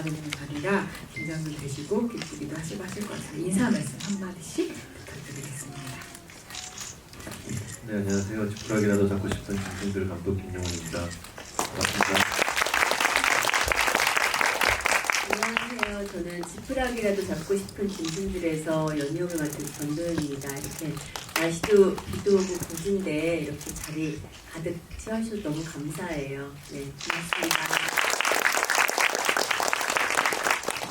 되는 자리라 긴장도 되시고 기쁘기도 하시고 하실 것 같아요. 인사 말씀 한마디씩 부탁드리겠습니다. 네, 안녕하세요. 지푸라기라도 잡고 싶은 진심들 감독 김용훈입니다. 반갑습니다. 안녕하세요. 저는 지푸라기라도 잡고 싶은 진심들에서 연희역을 맡은 전도연입니다. 이렇게 날씨도 비도 오고 굿인데 이렇게 자리 가득 채워주셔서 너무 감사해요. 네, 고맙습니다.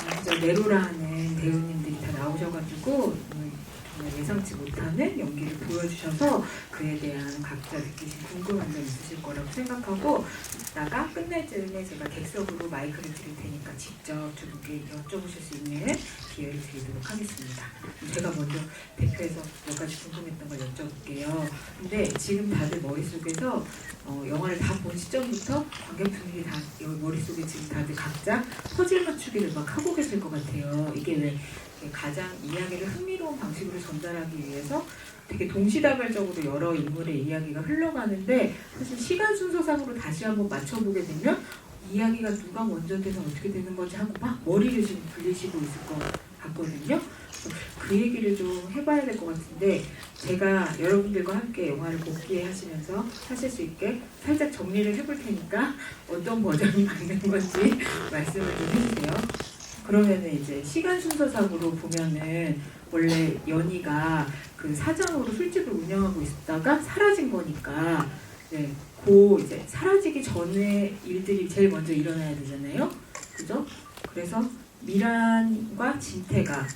먼저 네로라 하는 배우님들이 다 나오셔가지고 정말 예상치 못하는 연기를 보여주셔서 그에 대한 각자 느끼신 궁금한 점 있으실 거라고 생각하고 이따가 끝날 즈음에 제가 객석으로 마이크를 드릴 테니까 직접 두 분께 여쭤보실 수 있는 기회를 드리도록 하겠습니다. 제가 먼저 대표해서 몇 가지 궁금했던 걸 여쭤볼게요. 근데 지금 다들 머릿속에서 영화를 다 본 시점부터 관객분들이 다 머릿속에 지금 다들 각자 퍼즐 맞추기를 막 하고 계실 것 같아요. 이게 왜 가장 이야기를 흥미로운 방식으로 전달하기 위해서 되게 동시다발적으로 여러 인물의 이야기가 흘러가는데 사실 시간 순서상으로 다시 한번 맞춰보게 되면 이야기가 누가 먼저 돼서 어떻게 되는 건지 하고 막 머리를 지금 굴리시고 있을 것 같거든요. 그 얘기를 좀 해봐야 될 것 같은데 제가 여러분들과 함께 영화를 복귀 하시면서 하실 수 있게 살짝 정리를 해볼 테니까 어떤 버전이 맞는 건지 말씀을 좀 해주세요. 그러면은 이제 시간 순서상으로 보면은 원래 연희가 그 사장으로 술집을 운영하고 있다가 사라진 거니까 네, 이제 사라지기 전에 일들이 제일 먼저 일어나야 되잖아요. 그죠? 그래서 미란과 진태가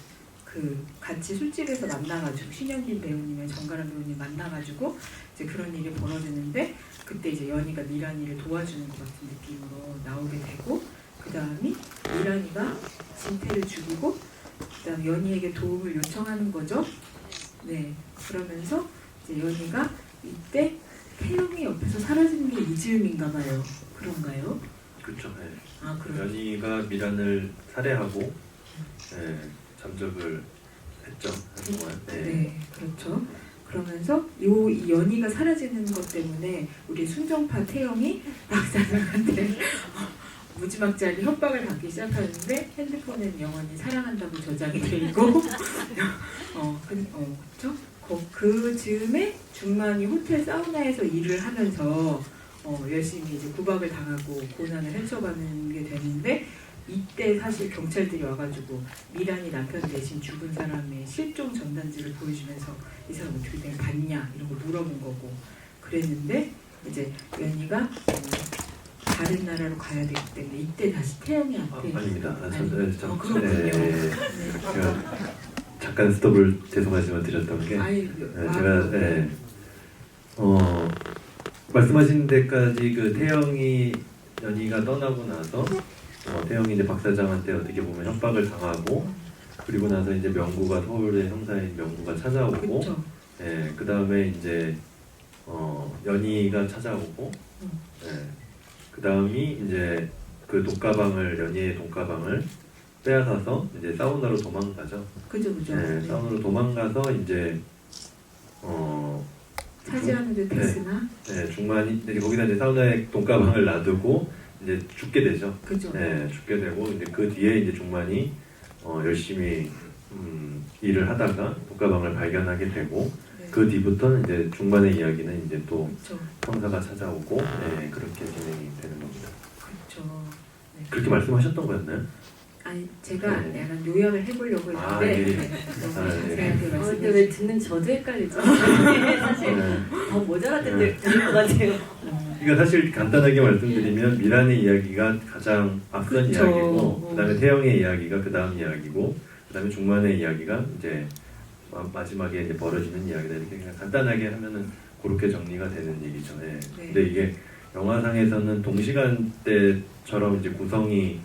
그 같이 술집에서 만나가지고 신현진 배우님의 정가람 배우님 만나가지고 이제 그런 일이 벌어지는데 그때 이제 연희가 미란이를 도와주는 것 같은 느낌으로 나오게 되고 그 다음이 미란이가 진태를 죽이고 그 다음 연희에게 도움을 요청하는 거죠. 네, 그러면서 이제 연희가 이때 태영이 옆에서 사라지는 게 이즈음인가 봐요. 그런가요? 그렇죠. 네. 아, 그래요? 연희가 미란을 살해하고 잠적을 했죠. 한동안. 네, 그렇죠. 그러면서 이 연희가 사라지는 것 때문에 우리 순정파 태영이 박사장한테 무지막지하게 협박을 받기 시작하는데 핸드폰은 영원히 사랑한다고 저장이 돼 있고 그렇죠? 그 즈음에 중만이 호텔 사우나에서 일을 하면서 열심히 이제 구박을 당하고 고난을 헤쳐가는 게 되는데 이때 사실 경찰들이 와가지고 미란이 남편 대신 죽은 사람의 실종 전단지를 보여주면서 이 사람 어떻게 된 봤냐 이런 거 물어본 거고 그랬는데 이제 연희가 다른 나라로 가야 되기 때문에 이때 다시 태영이한테 아닙니다. 그렇군요. 제가 잠깐 스톱을 죄송하지만 드렸던 게 제가 말씀하신 데까지 그 태영이 연희가 떠나고 나서 태영이 이제 박 사장한테 어떻게 보면 협박을 당하고 그리고 나서 이제 명구가 서울의 형사인 명구가 찾아오고 그 다음에 이제 연희가 찾아오고 그 다음이 이제 그 연희의 돈가방을 빼앗아서 이제 사우나로 도망가죠. 그죠. 사우나로 도망가서 이제 차지하는 데 됐으나 중만이 이제 거기다 이제 사우나에 돈가방을 놔두고 이제 죽게 되죠. 그죠. 죽게 되고 이제 그 뒤에 이제 중만이 열심히 일을 하다가 돈가방을 발견하게 되고 그 뒤부터는 이제 중반의 이야기는 이제 또 형사가 찾아오고 그렇게 진행이 되는 겁니다. 그렇죠. 네. 그렇게 말씀하셨던 거였나요? 아니 제가 약간 요약을 해보려고 했는데 너무 자세하게 근데 말씀해 왜 듣는 저도 헷갈리죠? 사실 더 모자랐던 데 들릴 것 같아요. 그러니까 사실 간단하게 말씀드리면 미란의 이야기가 가장 앞선 그쵸. 이야기고 그다음에 태영의 이야기가 그 다음 이야기고 그다음에 중만의 이야기가 이제 마지막에 이제 벌어지는 이야기다 이렇게 그냥 간단하게 하면은 그렇게 정리가 되는 얘기죠. 근데 이게 영화상에서는 동시간대처럼 이제 구성이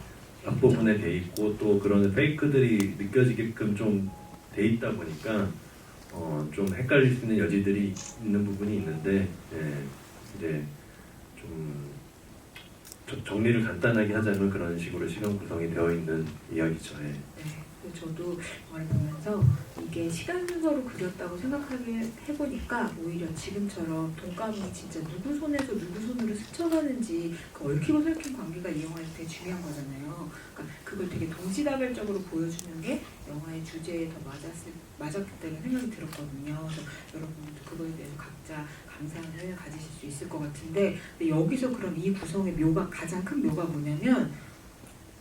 앞부분에 돼 있고 또 그런 페이크들이 느껴지게끔 좀 돼 있다 보니까 좀 헷갈릴 수 있는 여지들이 있는 부분이 있는데 이제 좀 정리를 간단하게 하자면 그런 식으로 시간 구성이 되어 있는 이야기죠. 저도 영화를 보면서 이게 시간 순서로 그렸다고 생각하게 해보니까 오히려 지금처럼 돈가방이 진짜 누구 손에서 누구 손으로 스쳐가는지 그 얽히고 설킨 관계가 이 영화에서 되게 중요한 거잖아요. 그러니까 그걸 되게 동시다발적으로 보여주는 게 영화의 주제에 더 맞았겠다는 생각이 들었거든요. 그래서 여러분도 그거에 대해서 각자 감상을 가지실 수 있을 것 같은데, 근데 여기서 그럼 이 구성의 묘가, 가장 큰 묘가 뭐냐면,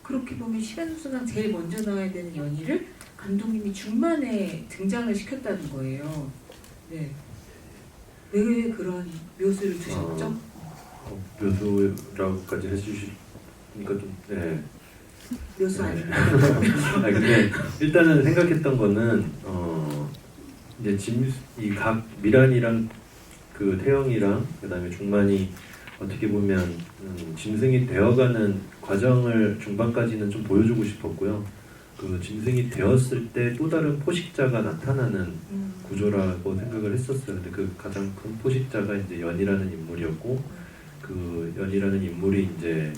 그렇게 보면 시간 순서상 제일 먼저 나와야 되는 연희를 감독님이 중반에 등장을 시켰다는 거예요. 네. 왜 그런 묘수를 두셨죠? 묘수라고까지 해주시니까 좀 네. 묘수 네. 아닌가요? 아 근데 일단은 생각했던 거는 이제 이 각 미란이랑 그 태영이랑 그다음에 중만이 어떻게 보면 짐승이 되어가는 과정을 중반까지는 좀 보여주고 싶었고요. 그 짐승이 되었을 때 또 다른 포식자가 나타나는 구조라고 생각을 했었어요. 근데 그 가장 큰 포식자가 이제 연이라는 인물이었고, 그 연이라는 인물이 이제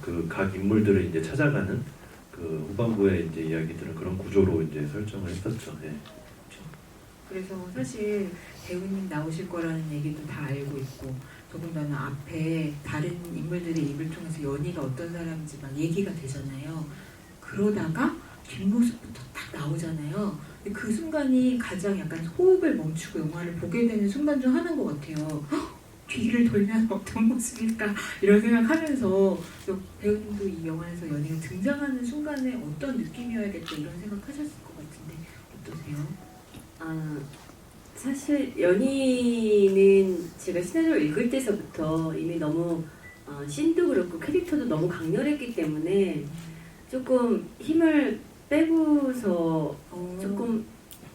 그 각 인물들을 이제 찾아가는 그 후반부의 이제 이야기들은 그런 구조로 이제 설정을 했었죠. 네. 그래서 사실 배우님 나오실 거라는 얘기도 다 알고 있고, 더군다나 앞에 다른 인물들의 입을 통해서 연희가 어떤 사람인지 막 얘기가 되잖아요. 그러다가 뒷모습부터 딱 나오잖아요. 근데 그 순간이 가장 약간 호흡을 멈추고 영화를 보게 되는 순간 중 하나인 것 같아요. 헉! 뒤를 돌면 어떤 모습일까 이런 생각하면서, 또 배우님도 이 영화에서 연희가 등장하는 순간에 어떤 느낌이어야겠다 이런 생각하셨을 것 같은데 어떠세요? 사실 연희는 제가 시나리오 읽을 때서부터 이미 너무 씬도 그렇고 캐릭터도 너무 강렬했기 때문에 조금 힘을 빼고서 조금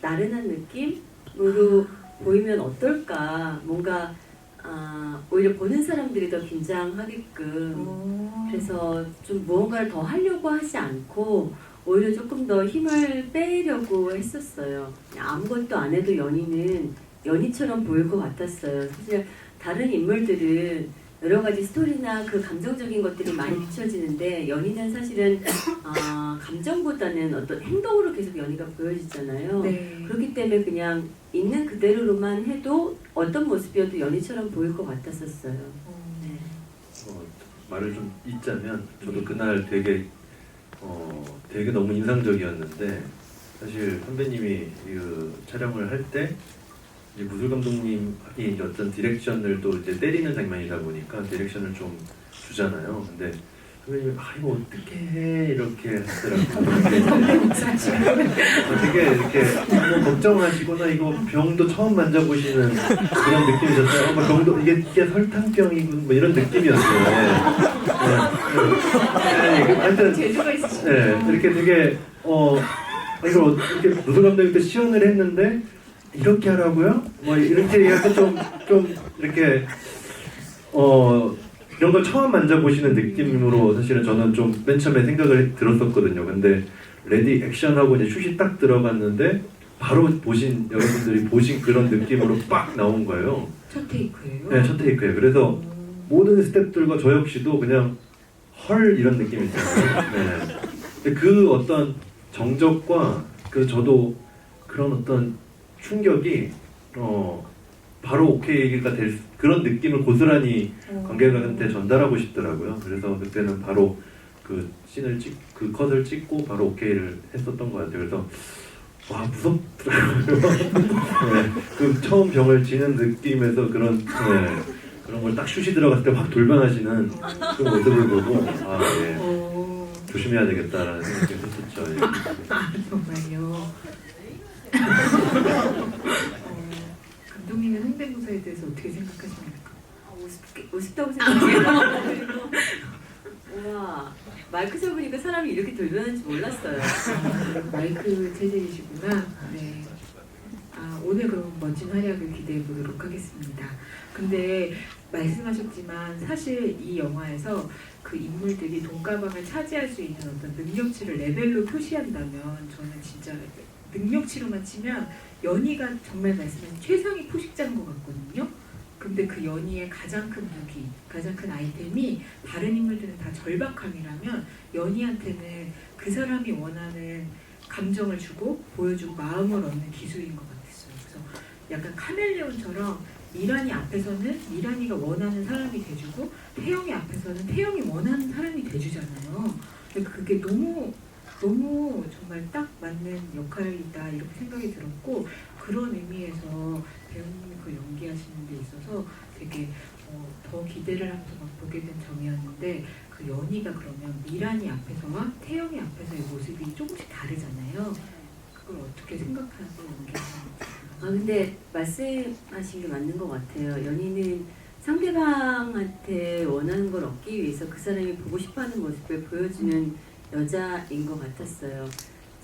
나른한 느낌으로 보이면 어떨까, 뭔가 오히려 보는 사람들이 더 긴장하게끔, 그래서 좀 무언가를 더 하려고 하지 않고 오히려 조금 더 힘을 빼려고 했었어요. 그냥 아무것도 안 해도 연희는 연희처럼 보일 것 같았어요. 사실 다른 인물들은 여러 가지 스토리나 그 감정적인 것들이 많이 비춰지는데, 연희는 사실은 감정보다는 어떤 행동으로 계속 연희가 보여지잖아요. 네. 그렇기 때문에 그냥 있는 그대로로만 해도 어떤 모습이어도 연희처럼 보일 것 같았었어요. 네. 말을 좀 잇자면 저도 그날 되게 너무 인상적이었는데, 사실 선배님이 그 촬영을 할 때 이제 무술 감독님이 이제 어떤 디렉션을 또 이제 때리는 장면이다 보니까 디렉션을 좀 주잖아요. 근데 선배님이 이거 어떻게 해 이렇게 하더라고요. 되게 이렇게 너무 걱정하시거나, 이거 병도 처음 만져보시는 그런 느낌이셨어요. 병도 이게 설탕병이고 뭐 이런 느낌이었어요. 하여튼 재주가 있으시죠? 네, 이렇게 되게 이걸 이렇게 무술 감독님도 시연을 했는데 이렇게 하라고요? 뭐 이렇게 약간 좀 이렇게 이런 걸 처음 만져보시는 느낌으로 사실은 저는 좀 맨 처음에 생각을 들었었거든요. 근데 레디 액션하고 이제 슛이 딱 들어갔는데 바로 여러분들이 보신 그런 느낌으로 빡 나온 거예요. 첫 테이크예요? 네, 첫 테이크예요. 그래서 모든 스태프들과 저 역시도 그냥 헐 이런 느낌이 있잖아요. 네. 근데 그 어떤 정적과 저도 그런 어떤 충격이 바로 오케이가 될 그런 느낌을 고스란히 관객한테 전달하고 싶더라고요. 그래서 그때는 바로 그 그 컷을 찍고 바로 오케이를 했었던 것 같아요. 그래서 와, 무섭더라고요. 네, 그 처음 병을 지는 느낌에서 그런 걸 딱 슛이 들어갔을 때 확 돌변하시는 그 모습을 보고 조심해야 되겠다라는 생각이 했었죠. 예. 정말요. 감독님은 성대모사에 대해서 어떻게 생각하십니까? 우습다고 생각해요. 그리고 우와, 마이크 잡으니까 사람이 이렇게 돌변하는지 몰랐어요. 마이크 체질이시구나. 네. 오늘 그럼 멋진 활약을 기대해 보도록 하겠습니다. 근데 말씀하셨지만 사실 이 영화에서 그 인물들이 돈가방을 차지할 수 있는 어떤 능력치를 레벨로 표시한다면, 저는 진짜 능력치로만 치면 연희가 정말 말씀하신 최상위 포식자인 것 같거든요. 근데 그 연희의 가장 큰 무기, 가장 큰 아이템이 다른 인물들은 다 절박함이라면 연희한테는 그 사람이 원하는 감정을 주고 보여주고 마음을 얻는 기술인 것 같았어요. 그래서 약간 카멜레온처럼 미란이 앞에서는 미란이가 원하는 사람이 돼주고 태영이 앞에서는 태영이 원하는 사람이 돼주잖아요. 근데 그게 너무 정말 딱 맞는 역할이다 이렇게 생각이 들었고 그런 의미에서 배우님이 그 연기하시는 데 있어서 되게 더 기대를 하면서 막 보게 된 점이었는데 그 연희가 그러면 미란이 앞에서와 태영이 앞에서의 모습이 조금씩 다르잖아요. 그걸 어떻게 생각하고 연기하시는지. 근데 말씀하신 게 맞는 것 같아요. 연희는 상대방한테 원하는 걸 얻기 위해서 그 사람이 보고 싶어하는 모습을 보여주는 여자인 것 같았어요.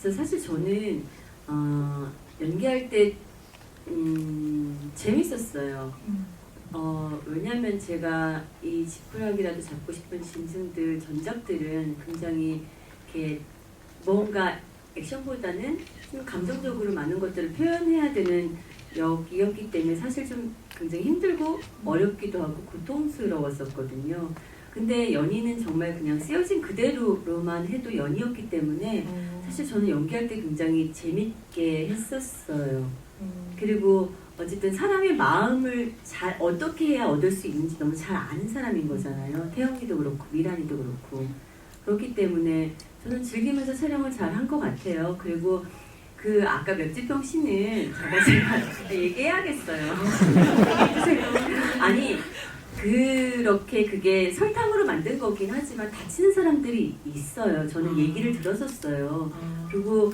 그래서 사실 저는 연기할 때 재밌었어요. 왜냐면 제가 이 지푸라기라도 잡고 싶은 짐승들 전작들은 굉장히 이렇게 뭔가 액션보다는 좀 감정적으로 많은 것들을 표현해야 되는 역이었기 때문에 사실 좀 굉장히 힘들고 어렵기도 하고 고통스러웠었거든요. 근데 연희는 정말 그냥 쓰여진 그대로로만 해도 연희였기 때문에 사실 저는 연기할 때 굉장히 재밌게 했었어요. 그리고 어쨌든 사람의 마음을 잘 어떻게 해야 얻을 수 있는지 너무 잘 아는 사람인 거잖아요. 태영이도 그렇고 미란이도 그렇고. 그렇기 때문에 저는 즐기면서 촬영을 잘 한 것 같아요. 그리고 그 아까 멸치병 씨는 제가 얘기해야겠어요. 아니 그렇게 그게 설탕으로 만든 거긴 하지만 다치는 사람들이 있어요. 저는 얘기를 들었었어요. 그리고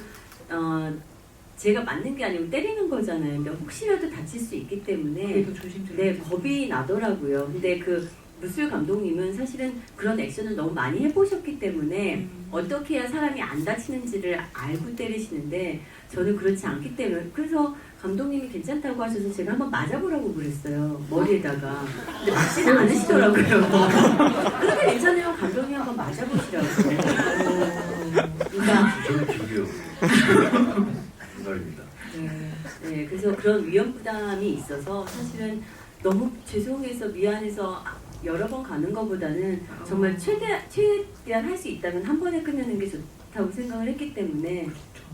제가 맞는 게 아니고 때리는 거잖아요. 근데 혹시라도 다칠 수 있기 때문에 네, 겁이 나더라고요. 근데 그 무술 감독님은 사실은 그런 액션을 너무 많이 해보셨기 때문에 어떻게 해야 사람이 안 다치는지를 알고 때리시는데 저는 그렇지 않기 때문에 그래서 감독님이 괜찮다고 하셔서 제가 한번 맞아보라고 그랬어요. 머리에다가. 근데 맞지는 않으시더라고요. 그렇게 괜찮으면 감독님 한번 맞아보시라고. 그러니까 저는 기억이요. 생각입니다. 네, 그래서 그런 위험 부담이 있어서 사실은 너무 죄송해서 미안해서 여러 번 가는 것보다는 정말 최대한 할 수 있다면 한 번에 끝내는 게 좋다고 생각을 했기 때문에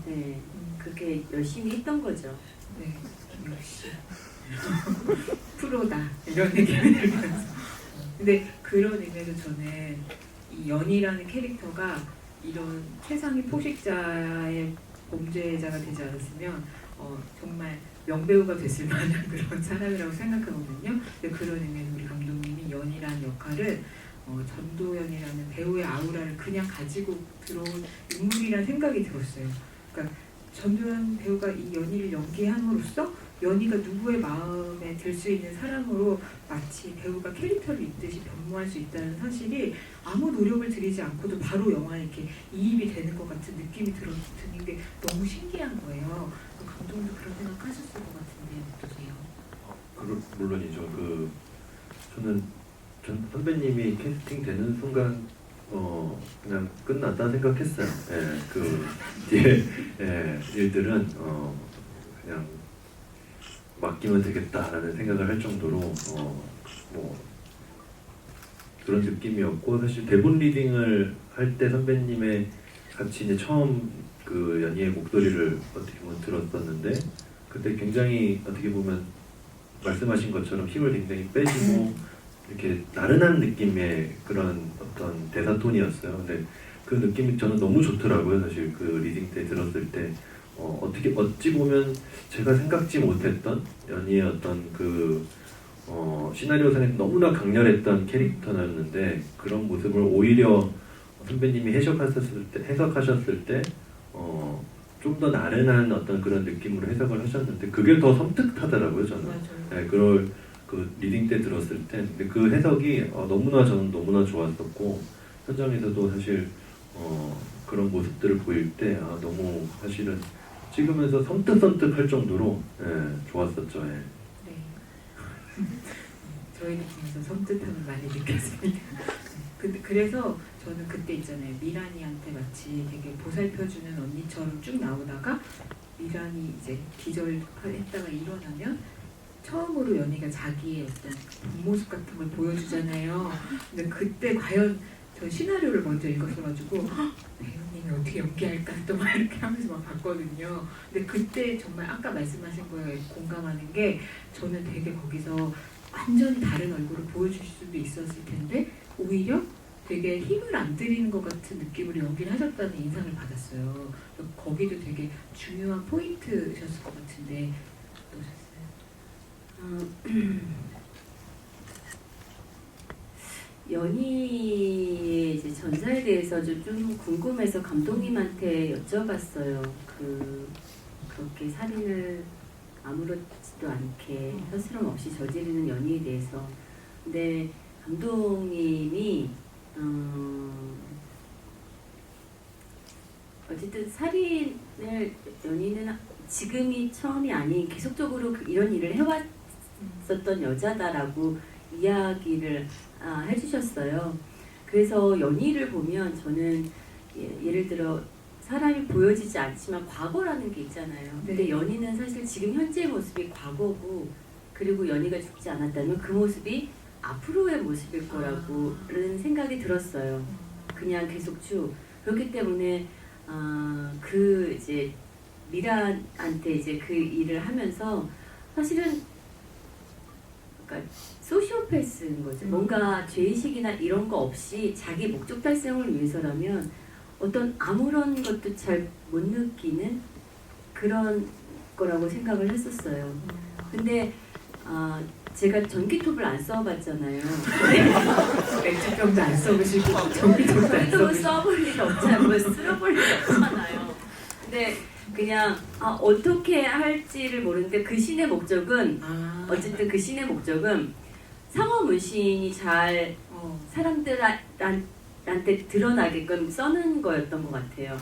네, 그렇게 열심히 했던 거죠. 네, 역시 프로다 이런 느낌이 들면서 근데 그런 의미에서 저는 이 연희라는 캐릭터가 이런 최상위 포식자의 범죄자가 되지 않았으면 정말 명배우가 됐을 만한 그런 사람이라고 생각하거든요. 근데 그런 의미에서 우리 감독님이 연희라는 역할을 전도연이라는 배우의 아우라를 그냥 가지고 들어온 인물이라는 생각이 들었어요. 그러니까 전도연 배우가 이 연희를 연기함으로써 연희가 누구의 마음에 들 수 있는 사람으로 마치 배우가 캐릭터를 읽듯이 변모할 수 있다는 사실이 아무 노력을 들이지 않고도 바로 영화에 이렇게 이입이 되는 것 같은 느낌이 드는 게 너무 신기한 거예요. 감독도 그런 생각 하셨을 것 같은데 어떠세요? 물론이죠. 저는 선배님이 캐스팅 되는 순간 그냥 끝났다 생각했어요. 그 뒤에 일들은 그냥 맡기면 되겠다라는 생각을 할 정도로 뭐 그런 느낌이었고 사실 대본 리딩을 할 때 선배님의 같이 이제 처음 그 연희의 목소리를 어떻게 보면 들었었는데 그때 굉장히 어떻게 보면 말씀하신 것처럼 힘을 굉장히 빼주고 이렇게 나른한 느낌의 그런 어떤 대사 톤이었어요. 근데 그 느낌이 저는 너무 좋더라고요. 사실 그 리딩 때 들었을 때 어찌 보면 제가 생각지 못했던 연희의 어떤 그 시나리오상에 너무나 강렬했던 캐릭터였는데 그런 모습을 오히려 선배님이 해석하셨을 때 좀 더 나른한 어떤 그런 느낌으로 해석을 하셨는데 그게 더 섬뜩하더라고요. 저는. 네, 그걸 그 리딩 때 들었을 때 근데 그 해석이 저는 너무나 좋았었고 현장에서도 사실 그런 모습들을 보일 때 너무 사실은 찍으면서 섬뜩할 정도로 좋았었죠. 네. 저희는 보면서 섬뜩함을 많이 느꼈습니다. 그래서 저는 그때 있잖아요. 미란이한테 마치 되게 보살펴주는 언니처럼 쭉 나오다가 미란이 이제 기절했다가 일어나면 처음으로 연희가 자기의 어떤 본 모습 같은 걸 보여주잖아요. 근데 그때 과연 저 시나리오를 먼저 읽었어가지고 배우님이 어떻게 어떻게 연기할까 또 막 이렇게 하면서 막 봤거든요. 근데 그때 정말 아까 말씀하신 거에 공감하는 게 저는 되게 거기서 완전히 다른 얼굴을 보여줄 수도 있었을 텐데 오히려 되게 힘을 안 들이는 것 같은 느낌으로 연기를 하셨다는 인상을 받았어요. 거기도 되게 중요한 포인트셨을 것 같은데 어떠셨어요? 연희의 이제 전사에 대해서 좀 궁금해서 감독님한테 여쭤봤어요. 그렇게 살인을 아무렇지도 않게 스스럼 없이 저지르는 연희에 대해서. 근데 감독님이 어쨌든 살인을 연희는 지금이 처음이 아닌 계속적으로 이런 일을 해왔었던 여자다라고 이야기를 해주셨어요. 그래서 연희를 보면 저는 예를 들어 사람이 보여지지 않지만 과거라는 게 있잖아요. 근데 네. 연희는 사실 지금 현재 모습이 과거고 그리고 연희가 죽지 않았다면 그 모습이 앞으로의 모습일 거라고는 생각이 들었어요. 그냥 계속 쭉 그렇기 때문에 그 이제 미란한테 이제 그 일을 하면서 사실은 그러니까 소시오패스인 거죠. 뭔가 죄의식이나 이런 거 없이 자기 목적 달성을 위해서라면 어떤 아무런 것도 잘 못 느끼는 그런 거라고 생각을 했었어요. 근데 제가 전기톱을 안 써봤잖아요. 맥주병도 안 써보시고 전기톱도 안 전기톱을 써보시고 써볼 일이 없잖아요. 뭐 쓸어볼 일이 없잖아요. 근데 그냥 어떻게 할지를 모르는데 그 신의 목적은 어쨌든 그 신의 목적은 상어 문신이 잘 사람들한테 드러나게끔 써는 거였던 것 같아요.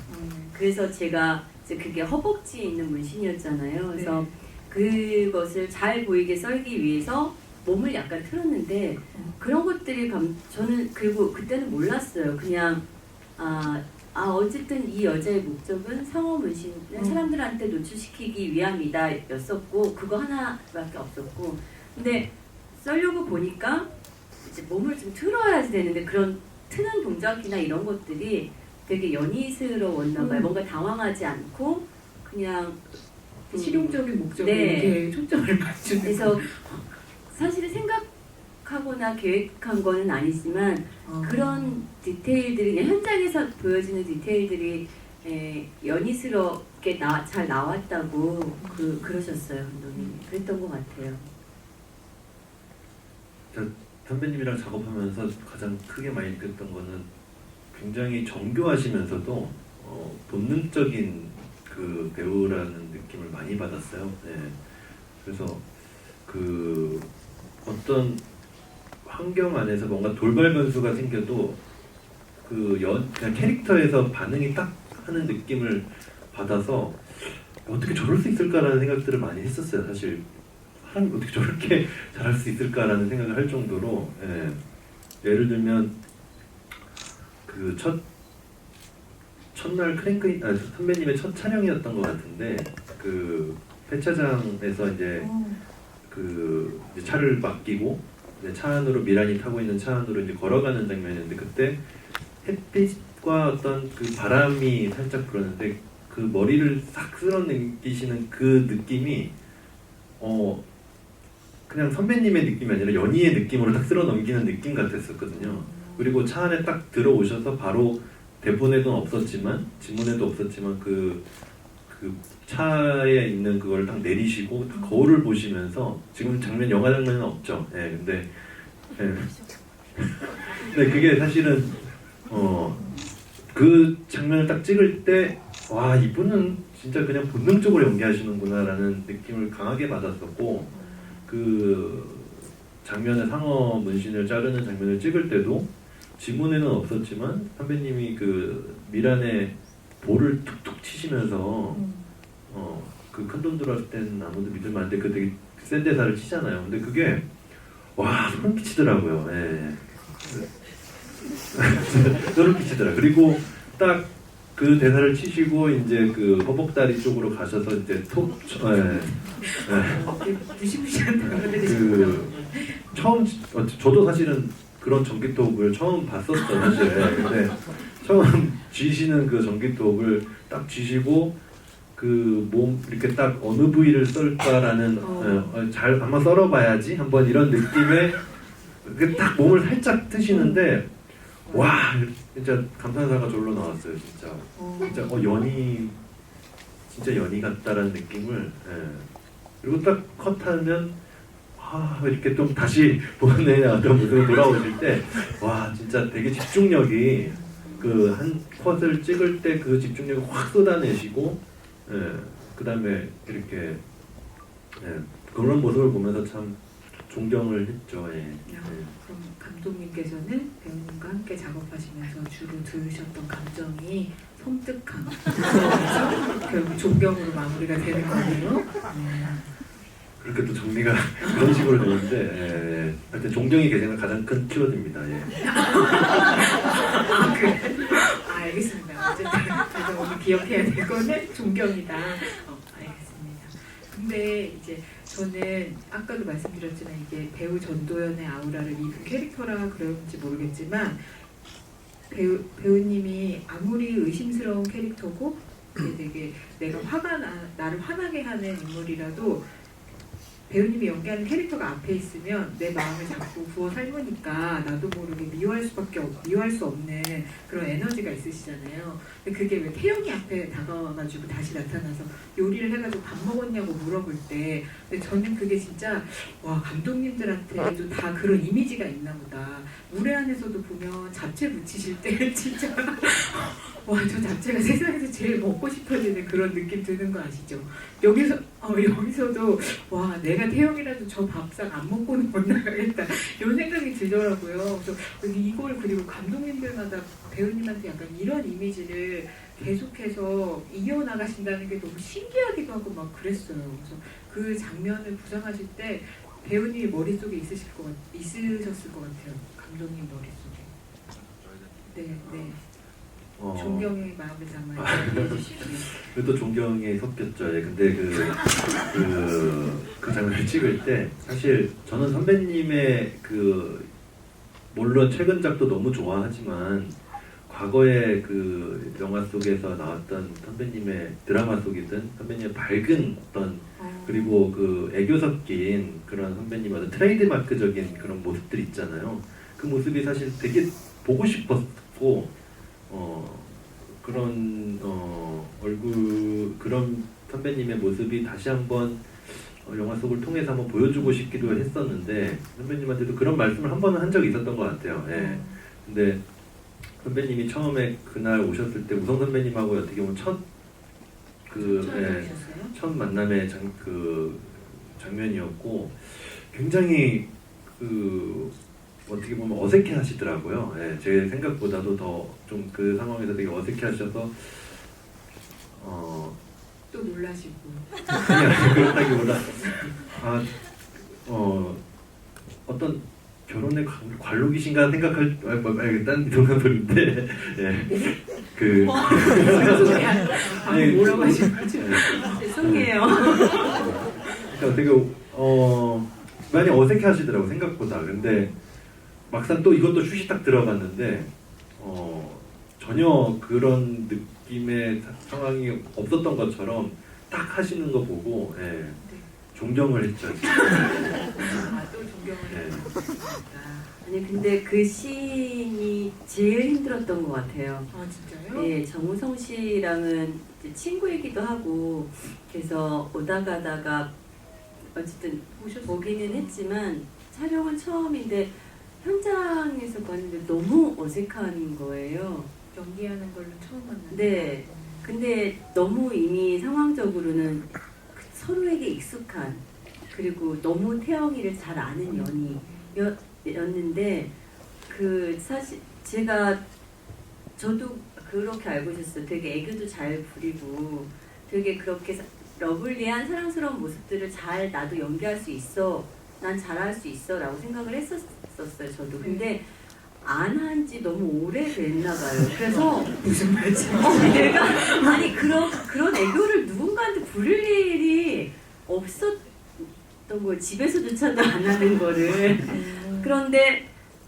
그래서 제가 이제 그게 허벅지에 있는 문신이었잖아요. 그래서 그것을 잘 보이게 썰기 위해서 몸을 약간 틀었는데 그런 것들이 저는 그리고 그때는 몰랐어요. 그냥 어쨌든 이 여자의 목적은 상어 문신을 사람들한테 노출시키기 위함이다 였었고 그거 하나밖에 없었고 근데 썰려고 보니까 이제 몸을 좀 틀어야지 되는데 그런 트는 동작이나 이런 것들이 되게 연희스러웠나 봐요. 뭔가 당황하지 않고 그냥 실용적인 목적에 네. 이렇게 초점을 맞추는 그래서 사실은 생각하거나 계획한 거는 아니지만 그런 디테일들이 그냥 현장에서 보여지는 디테일들이 연희스럽게 잘 나왔다고 그러셨어요 감독님이. 그랬던 것 같아요. 선배님이랑 작업하면서 가장 크게 많이 느꼈던 거는 굉장히 정교하시면서도 본능적인 그 배우라는 느낌을 많이 받았어요. 네. 그래서 그 어떤 환경 안에서 뭔가 돌발 변수가 생겨도 그냥 캐릭터에서 반응이 딱 하는 느낌을 받아서 어떻게 저럴 수 있을까라는 생각들을 많이 했었어요. 사실 사람이 어떻게 저렇게 잘할 수 있을까라는 생각을 할 정도로 예를 들면 그 첫날 선배님의 첫 촬영이었던 것 같은데 그 폐차장에서 이제 그 이제 차를 맡기고 이제 차 안으로 미란이 타고 있는 차 안으로 이제 걸어가는 장면이었는데 그때 햇빛과 어떤 그 바람이 살짝 불었는데 그 머리를 싹 쓸어넘기시는 그 느낌이 그냥 선배님의 느낌이 아니라 연희의 느낌으로 딱 쓸어넘기는 느낌 같았었거든요. 그리고 차 안에 딱 들어오셔서 바로 대본에도 없었지만 지문에도 없었지만 그 차에 있는 그걸 딱 내리시고 딱 거울을 보시면서 지금 영화 장면은 없죠. 근데 그게 사실은 그 장면을 딱 찍을 때 와 이분은 진짜 그냥 본능적으로 연기하시는구나라는 느낌을 강하게 받았었고 그 장면에 상어 문신을 자르는 장면을 찍을 때도 지문에는 없었지만 선배님이 그 미란의 볼을 툭툭 치시면서 그 큰 돈 들어왔을 때는 아무도 믿으면 안 돼. 그 되게 센 대사를 치잖아요. 근데 그게 와 소름 끼치더라고요. 소름 끼치더라. 그리고 딱 그 대사를 치시고 이제 그 허벅다리 쪽으로 가셔서 이제 무시무시한 단어들이 처음 저도 사실은 그런 전기톱을 처음 봤었죠 사실. 근데 처음 쥐시는 그 전기톱을 딱 쥐시고 그 몸 이렇게 딱 어느 부위를 썰까라는 잘 한번 썰어봐야지 한번 이런 느낌의 딱 몸을 살짝 트시는데 와 진짜 감탄사가 절로 나왔어요 진짜. 진짜 연이 진짜 연이 같다라는 느낌을. 그리고 딱 컷하면 이렇게 좀 다시 본인의 어떤 모습으로 돌아오실 때 와 진짜 되게 집중력이 그 한 컷을 찍을 때 그 집중력을 확 쏟아내시고 그 다음에 이렇게 그런 모습을 보면서 참 존경을 했죠. 그럼 감독님께서는 배우님과 함께 작업하시면서 주로 들으셨던 감정이 섬뜩함, 그래서 결국 존경으로 마무리가 되는 거네요. 그렇게 또 정리가 그런 식으로 되는데 하여튼 존경이 계속 가장 큰 키워드입니다. 그래? 알겠습니다. 어쨌든 제가 오늘 기억해야 될 거는 존경이다. 알겠습니다. 근데 이제 저는 아까도 말씀드렸지만 이게 배우 전도연의 아우라를 입은 캐릭터라 그런지 모르겠지만 배우님이 아무리 의심스러운 캐릭터고 되게 내가 나를 화나게 하는 인물이라도 배우님이 연기하는 캐릭터가 앞에 있으면 내 마음을 자꾸 부어 삶으니까 나도 모르게 미워할 수 없는 그런 에너지가 있으시잖아요. 근데 그게 왜 태영이 앞에 다가와가지고 다시 나타나서 요리를 해가지고 밥 먹었냐고 물어볼 때, 근데 저는 그게 진짜 와 감독님들한테도 다 그런 이미지가 있나 보다. 물회 안에서도 보면 잡채 무치실 때 진짜 와 저 잡채가 세상에서 제일 먹고 싶어지는 그런 느낌 드는 거 아시죠? 여기서도 와 내가 태영이라도 저 밥상 안 먹고는 못 나가겠다 이런 생각이 들더라고요. 그래서 이걸 그리고 감독님들마다 배우님한테 약간 이런 이미지를 계속해서 이어나가신다는 게 너무 신기하기도 하고 막 그랬어요. 그래서 그 장면을 구상하실 때 배우님이 머릿속에 있으셨을 것 같아요. 감독님 머릿속에. 네. 존경의 마음을 담아야 그것도 존경이 섞였죠. 근데 그 장면을 찍을 때 사실 저는 선배님의 물론 최근 작도 너무 좋아하지만 과거에 그 영화 속에서 나왔던 선배님의 드라마 속이든 선배님의 밝은 어떤 그리고 그 애교 섞인 그런 선배님의 어떤 트레이드마크적인 그런 모습들 있잖아요. 그 모습이 사실 되게 보고 싶었고 그런 그런 선배님의 모습이 다시 한번 영화 속을 통해서 한번 보여주고 싶기도 했었는데 선배님한테도 그런 말씀을 한 번은 한 적이 있었던 것 같아요. 근데 선배님이 처음에 그날 오셨을 때 우성 선배님하고 어떻게 보면 첫 만남의 장면이었고 굉장히 어떻게 보면 어색해 하시더라고요. 제 생각보다도 더 좀 그 상황에서 되게 어색해 하셔서 또 놀라시고 아니 그렇다기보다 어떤 결혼의 관록이신가 생각할 딴 동안인데 뭐라고 하신 거죠? 죄송해요. 그러니까 되게 많이 어색해 하시더라고 생각보다. 근데 막상 또 이것도 슛이 딱 들어갔는데 전혀 그런 느낌의 상황이 없었던 것처럼 딱 하시는 거 보고 존경을 했죠. 또 존경을 했습니다. 아니 근데 그 씬이 제일 힘들었던 것 같아요. 진짜요? 네, 정우성 씨랑은 이제 친구이기도 하고 그래서 오다 가다가 어쨌든 보기는 했지만 촬영은 처음인데 현장에서 봤는데 너무 어색한 거예요. 연기하는 걸로 처음 만났는데. 네. 근데 너무 이미 상황적으로는 서로에게 익숙한 그리고 너무 태영이를 잘 아는 연이였는데 사실 저도 그렇게 알고 있었어요. 되게 애교도 잘 부리고 되게 그렇게 러블리한 사랑스러운 모습들을 잘 나도 연기할 수 있어. 난 잘할 수 있어 라고 생각을 했었어요. 저도. 근데 안 한 지 너무 오래됐나 봐요. 그래서 무슨 말이지? 내가 그런 애교를 누군가한테 부릴 일이 없었던 거예요. 집에서조차도 안 하는 거를. 그런데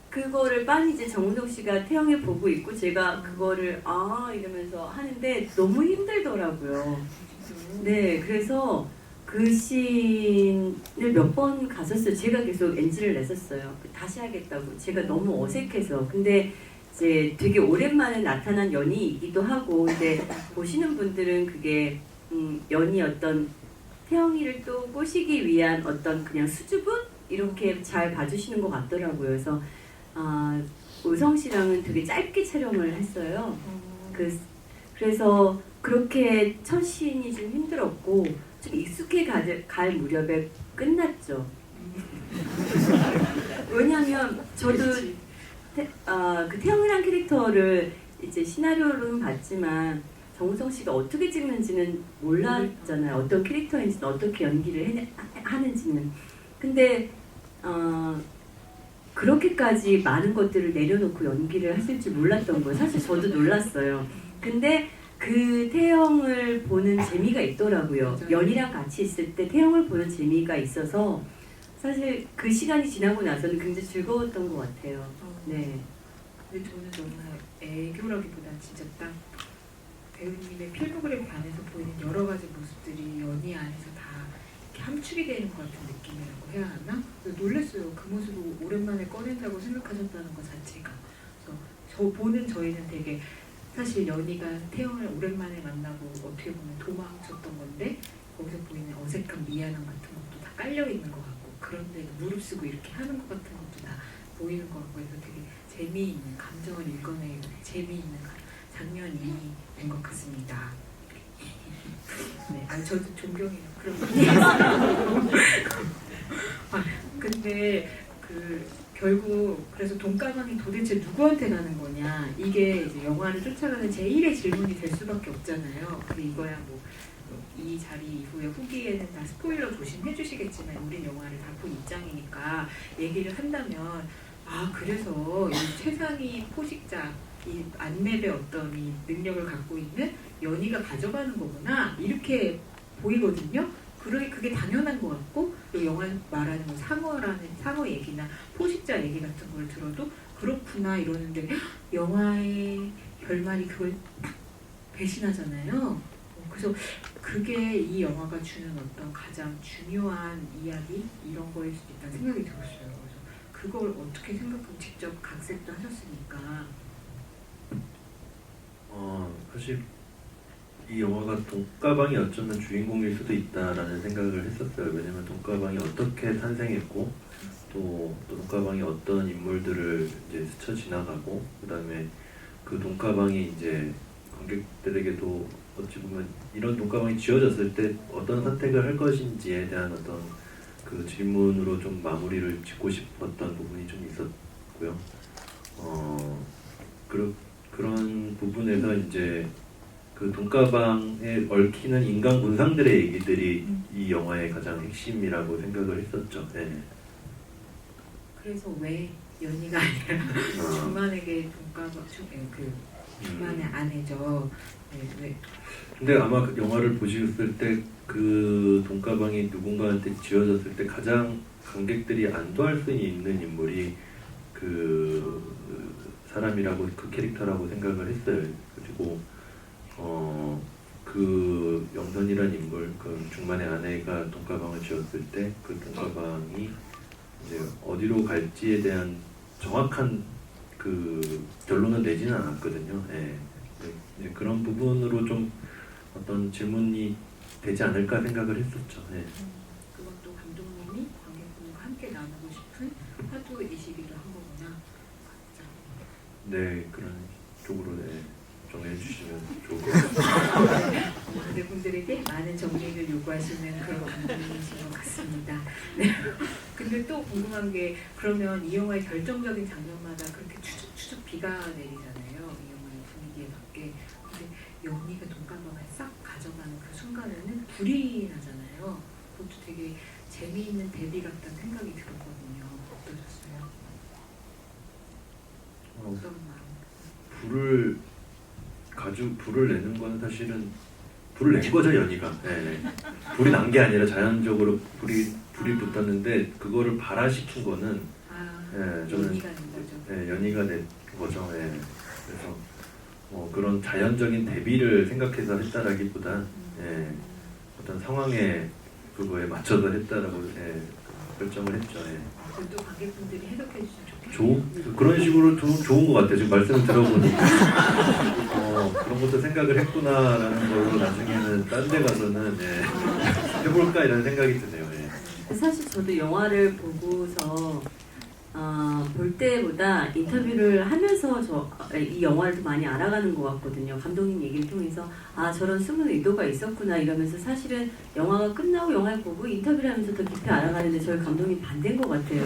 그거를 빤히 이제 정우성 씨가 태영이 보고 있고 제가 그거를 이러면서 하는데 너무 힘들더라고요. 네, 그래서 그 씬을 몇 번 갔었어요. 제가 계속 NG를 냈었어요. 다시 하겠다고. 제가 너무 어색해서. 근데 이제 되게 오랜만에 나타난 연희이기도 하고, 근데 보시는 분들은 그게 연희 어떤 태영이를 또 꼬시기 위한 어떤 그냥 수줍음? 이렇게 잘 봐주시는 것 같더라고요. 그래서 우성 씨랑은 되게 짧게 촬영을 했어요. 그래서 그렇게 첫 씬이 좀 힘들었고 좀 익숙해 갈 무렵에 끝났죠. 왜냐하면 저도 그 태영이란 캐릭터를 이제 시나리오로는 봤지만 정우성 씨가 어떻게 찍는지는 몰랐잖아요. 어떤 캐릭터인지는 어떻게 연기를 하는지는. 근데 그렇게까지 많은 것들을 내려놓고 연기를 하실 줄 몰랐던 거예요. 사실 저도 놀랐어요. 근데 그 태영을 보는 재미가 있더라고요. 연희랑 같이 있을 때 태영을 보는 재미가 있어서 사실 그 시간이 지나고 나서는 굉장히 즐거웠던 것 같아요. 네. 근데 저는 정말 애교라기보단 진짜 딱 배우님의 필모그래피 안에서 보이는 여러 가지 모습들이 연희 안에서 다 이렇게 함축이 되는 것 같은 느낌이라고 해야 하나? 놀랐어요. 그 모습을 오랜만에 꺼낸다고 생각하셨다는 것 자체가. 그래서 저 보는 저희는 되게 사실 연희가 태영을 오랜만에 만나고 어떻게 보면 도망쳤던 건데 거기서 보이는 어색한 미안함 같은 것도 다 깔려 있는 것 같고 그런데 무릅쓰고 이렇게 하는 것 같은 것도 다 보이는 것 같고 해서 되게 재미있는 감정을 읽어내는 재미있는 장면이 된 것 같습니다. 네, 저도 존경해요. 그런 근데 결국 그래서 돈가방이 도대체 누구한테 가는 거냐 이게 이제 영화를 쫓아가는 제1의 질문이 될 수밖에 없잖아요. 근데 이거야 뭐 이 자리 이후에 후기에는 다 스포일러 조심해 주시겠지만 우린 영화를 다 본 입장이니까 얘기를 한다면 그래서 이 최상위 포식자 이 안맵의 어떤 이 능력을 갖고 있는 연희가 가져가는 거구나 이렇게 보이거든요. 그게 당연한 것 같고 또 영화 말하는 뭐 상어 얘기나 포식자 얘기 같은 걸 들어도 그렇구나 이러는데 영화의 결말이 그걸 딱 배신하잖아요. 그래서 그게 이 영화가 주는 어떤 가장 중요한 이야기 이런 거일 수도 있다는 생각이 들었어요. 그래서 그걸 어떻게 생각하고 직접 각색도 하셨으니까. 사실 이 영화가 돈가방이 어쩌면 주인공일 수도 있다라는 생각을 했었어요. 왜냐면 돈가방이 어떻게 탄생했고 또 돈가방이 어떤 인물들을 이제 스쳐 지나가고 그다음에 그 돈가방이 이제 관객들에게도 어찌 보면 이런 돈가방이 지어졌을 때 어떤 선택을 할 것인지에 대한 어떤 그 질문으로 좀 마무리를 짓고 싶었던 부분이 좀 있었고요. 그런 부분에서 이제 그 돈가방에 얽히는 인간 군상들의 얘기들이 이 영화의 가장 핵심이라고 생각을 했었죠. 네. 그래서 왜 연희가 아니라 준만에게 돈가방 준만의 아내죠. 네, 왜? 근데 아마 그 영화를 보셨을 때 그 돈가방이 누군가한테 지어졌을 때 가장 관객들이 안도할 수 있는 인물이 그 사람이라고 그 캐릭터라고 생각을 했어요. 그리고 그 영선이란 인물, 그 중만의 아내가 돈가방을 지었을 때 그 돈가방이 이제 어디로 갈지에 대한 정확한 그 결론은 내지는 않았거든요. 예. 네, 그런 부분으로 좀 어떤 질문이 되지 않을까 생각을 했었죠. 예. 그것도 감독님이 관객분과 함께 나누고 싶은 화두이시기도 한 거구나. 네, 그런 쪽으로 정해주시면 좋을 것 같습니다. 관객분들에게 많은 정리를 요구하시는 그런 감독님이신 것 같습니다. 네. 근데 또 궁금한 게 그러면 이 영화의 결정적인 장면마다 그렇게 추적 비가 내리잖아요. 이 영화의 분위기에 맞게. 근데 연희가 돈가방을 싹 가져가는 그 순간에는 불이 나잖아요. 그것도 되게 재미있는 대비 같다는 생각이 들었거든요. 어떠셨어요? 어떤 마음? 불을 내는 건 사실은 불을 낸 거죠, 연희가. 네. 불이 난 게 아니라 자연적으로 불이 붙었는데 그거를 발화시킨 거는 저는 연희가 낸 거죠. 연희가 된 거죠. 그래서 그런 자연적인 대비를 생각해서 했다라기보다 어떤 상황에 그거에 맞춰서 했다라고 결정을 했죠. 그것도 관객분들이 해석해 주시면 좋겠네요. 그런 식으로 좋은 것 같아요. 지금 말씀을 들어보니까 그런 것도 생각을 했구나라는 걸로 나중에는 딴 데 가서는 해볼까 이런 생각이 드네요. 사실 저도 영화를 보고서 볼 때보다 인터뷰를 하면서 이 영화를 더 많이 알아가는 것 같거든요. 감독님 얘기를 통해서 저런 숨은 의도가 있었구나 이러면서 사실은 영화가 끝나고 영화를 보고 인터뷰를 하면서 더 깊이 알아가는데 저희 감독님 반대인 것 같아요.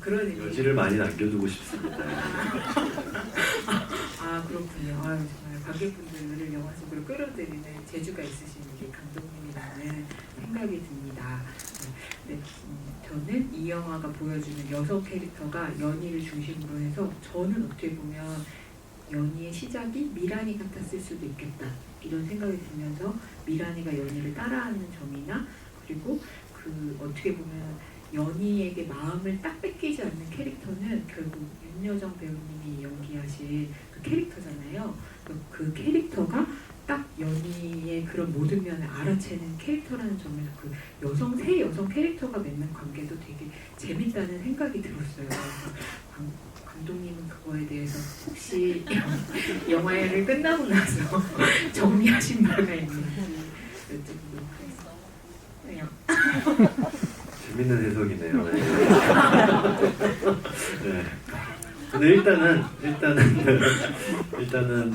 그런 의미. 여지를 많이 남겨두고 싶습니다. 그렇군요. 정말 관객분들을 영화 속으로 끌어들이는 재주가 있으신 게 감독님이라는 생각이 듭니다. 저는 이 영화가 보여주는 여성 캐릭터가 연희를 중심으로 해서 저는 어떻게 보면 연희의 시작이 미란이 같았을 수도 있겠다 이런 생각이 들면서 미란이가 연희를 따라하는 점이나 그리고 어떻게 보면 연희에게 마음을 딱 뺏기지 않는 캐릭터는 결국 윤여정 배우님이 연기하신 그 캐릭터잖아요. 그 캐릭터가 딱 연희의 그런 모든 면을 알아채는 캐릭터라는 점에서 새 여성 캐릭터가 맺는 관계도 되게 재밌다는 생각이 들었어요. 그래서 감독님은 그거에 대해서 혹시 영화를 끝나고 나서 정리하신 바가 있는지 여쭤보도록 하겠습니다. 재밌는 해석이네요. 근데 일단은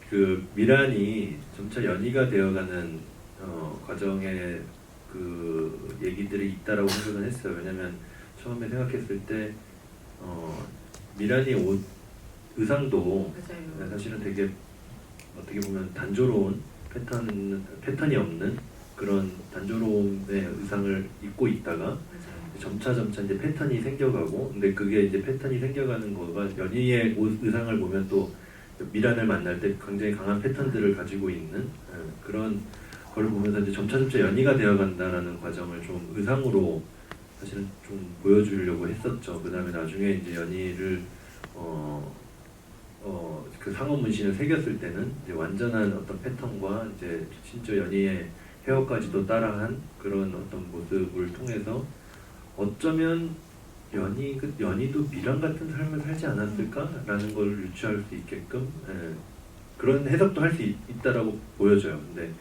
그 미란이 점차 연희가 되어가는 과정에 그 얘기들이 있다라고 생각은 했어요. 왜냐면 처음에 생각했을 때 미란이 옷 의상도 맞아요. 사실은 되게 어떻게 보면 단조로운 패턴이 없는 그런 단조로움의 의상을 입고 있다가 맞아요. 점차 이제 패턴이 생겨가고, 근데 그게 이제 패턴이 생겨가는 거가 연희의 옷 의상을 보면 또 미란을 만날 때 굉장히 강한 패턴들을 가지고 있는 그런 걸 보면서 이제 점차 연희가 되어간다라는 과정을 좀 의상으로 사실은 좀 보여주려고 했었죠. 그 다음에 나중에 이제 연희를 그 상업 문신을 새겼을 때는 이제 완전한 어떤 패턴과 이제 심지어 연희의 헤어까지도 따라한 그런 어떤 모습을 통해서 어쩌면 연희도 미란 같은 삶을 살지 않았을까라는 걸 유추할 수 있게끔 그런 해석도 할 수 있다라고 보여져요. 근데